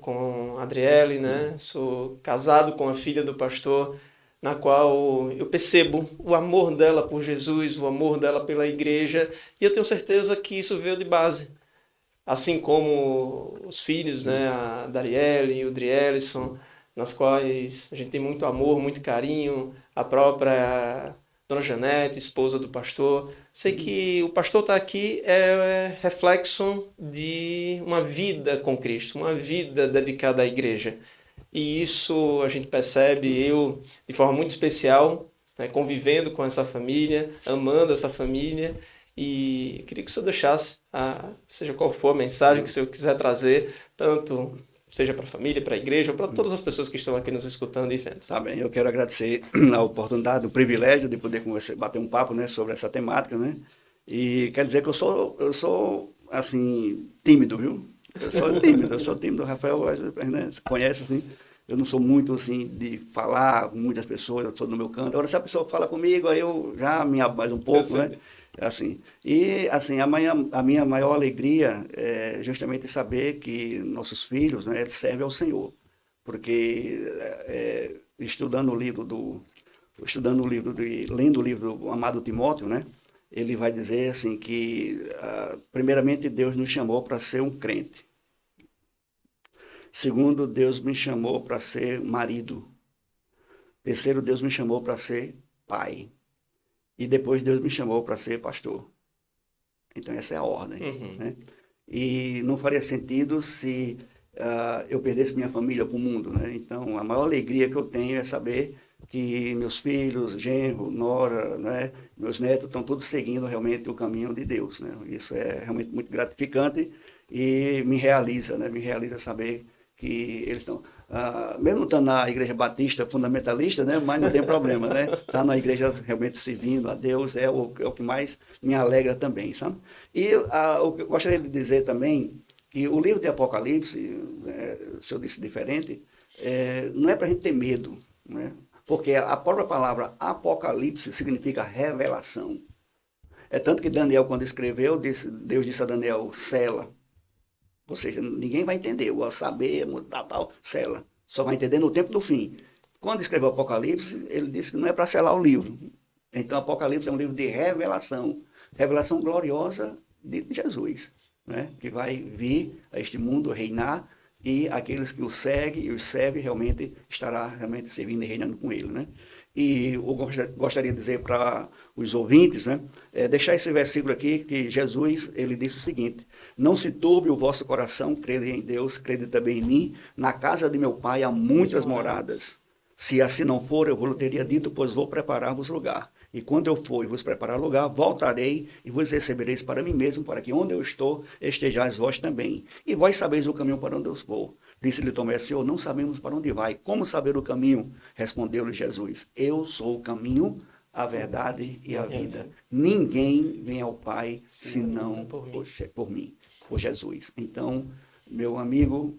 com a Adriele, né? Sou casado com a filha do pastor, na qual eu percebo o amor dela por Jesus, o amor dela pela igreja, e eu tenho certeza que isso veio de base. Assim como os filhos, né? A Darielle e o Drielison, nas quais a gente tem muito amor, muito carinho, a própria Dona Janete, esposa do pastor. Sei que o pastor está aqui é reflexo de uma vida com Cristo, uma vida dedicada à igreja. E isso a gente percebe, eu, de forma muito especial, né, convivendo com essa família, amando essa família. E eu queria que o senhor deixasse, seja qual for a mensagem que o senhor quiser trazer, tanto seja para a família, para a igreja, ou para todas as pessoas que estão aqui nos escutando e vendo. Tá bem, eu quero agradecer a oportunidade, o privilégio de poder bater um papo, né, sobre essa temática, né? E quer dizer que eu sou assim, tímido, viu? Eu sou tímido, o Rafael, né, conhece assim. Eu não sou muito assim de falar com muitas pessoas, eu sou do meu canto. Agora, se a pessoa fala comigo, aí eu já me abro mais um pouco, né? Assim. E assim, a minha maior alegria é justamente saber que nossos filhos, né, eles servem ao Senhor. Porque lendo o livro do amado Timóteo, né? Ele vai dizer assim que, primeiramente, Deus nos chamou para ser um crente. Segundo, Deus me chamou para ser marido. Terceiro, Deus me chamou para ser pai. E depois Deus me chamou para ser pastor. Então essa é a ordem. Né? E não faria sentido se eu perdesse minha família para o mundo. Né? Então a maior alegria que eu tenho é saber que meus filhos, genro, nora, né, meus netos estão todos seguindo realmente o caminho de Deus. Né? Isso é realmente muito gratificante e me realiza, né? Me realiza saber que eles estão, mesmo não estando na igreja batista fundamentalista, né, mas não tem problema, né? Estar na igreja realmente servindo a Deus é o que mais me alegra também, sabe? E eu gostaria de dizer também que o livro de Apocalipse, se eu disse diferente, não é para a gente ter medo, né? Porque a própria palavra Apocalipse significa revelação. É tanto que Daniel, quando escreveu, Deus disse a Daniel, sela. Ou seja, ninguém vai entender, o saber, tal, sela. Só vai entender no tempo do fim. Quando escreveu Apocalipse, ele disse que não é para selar o livro. Então, Apocalipse é um livro de revelação. Revelação gloriosa de Jesus, né? Que vai vir a este mundo reinar e aqueles que o seguem e os servem realmente estará realmente servindo e reinando com ele, né? E eu gostaria de dizer para os ouvintes, né, deixar esse versículo aqui, que Jesus, ele disse o seguinte, não se turbe o vosso coração, crede em Deus, crede também em mim, na casa de meu pai há muitas moradas. Se assim não for, eu vos teria dito, pois vou preparar-vos lugar. E quando eu for e vos preparar lugar, voltarei e vos recebereis para mim mesmo, para que onde eu estou, estejais vós também. E vós sabeis o caminho para onde eu vou. Disse-lhe Tomé, Senhor, não sabemos para onde vai. Como saber o caminho? Respondeu-lhe Jesus, eu sou o caminho, a verdade e a vida. Ninguém vem ao Pai senão por mim, por Jesus. Então, meu amigo,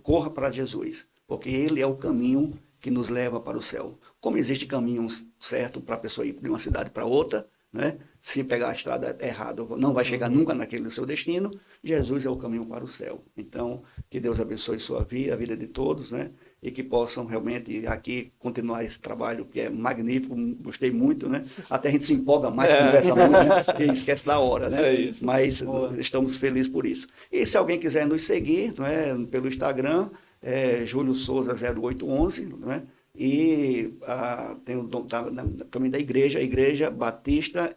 corra para Jesus, porque Ele é o caminho que nos leva para o céu. Como existe caminhos certos para a pessoa ir de uma cidade para outra, né? Se pegar a estrada errada, não vai chegar nunca naquele seu destino. Jesus é o caminho para o céu. Então, que Deus abençoe sua vida, a vida de todos, né? E que possam realmente aqui continuar esse trabalho que é magnífico, gostei muito, né? Até a gente se empolga mais, conversa muito, né? E esquece da hora, né? Mas estamos felizes por isso. E se alguém quiser nos seguir, né, pelo Instagram, Júlio Souza 0811, né? E tem o também da igreja, a Igreja Batista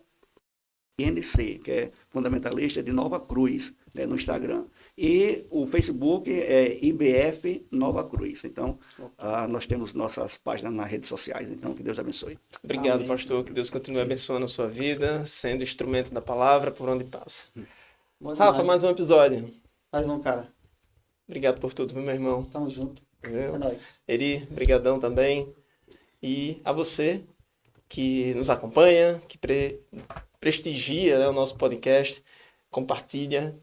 INC, que é fundamentalista de Nova Cruz, né, no Instagram. E o Facebook é IBF Nova Cruz. Então, nós temos nossas páginas nas redes sociais. Então, que Deus abençoe. Obrigado, Amém. pastor. Que Deus continue abençoando a sua vida, sendo instrumento da palavra por onde passa. Bom Rafa, demais. mais um episódio. Mais um, cara. Obrigado por tudo, viu, meu irmão? Tamo junto. Valeu. É nóis. Eri, brigadão também. E a você que nos acompanha, que prestigia, né, o nosso podcast, compartilha,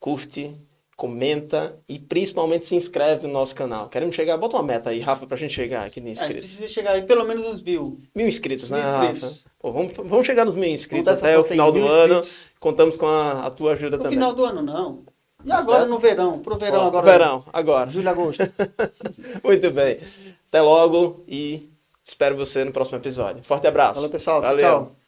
curte, comenta e principalmente se inscreve no nosso canal. Queremos chegar, bota uma meta aí, Rafa, pra gente chegar aqui de A gente inscritos. precisa chegar aí pelo menos uns 1.000. 1.000 inscritos, né, 1.000 Rafa? inscritos. Pô, vamos chegar nos 1.000 inscritos Vamos dar até essa o força aí, final do 1.000 ano. inscritos. Contamos com a tua ajuda No também. final do ano, não. E agora no verão, pro verão Ó, agora. verão, agora. Julho, agosto. Muito bem. Até logo e espero você no próximo episódio. Forte abraço. Falou, pessoal. Tchau, Valeu. tchau.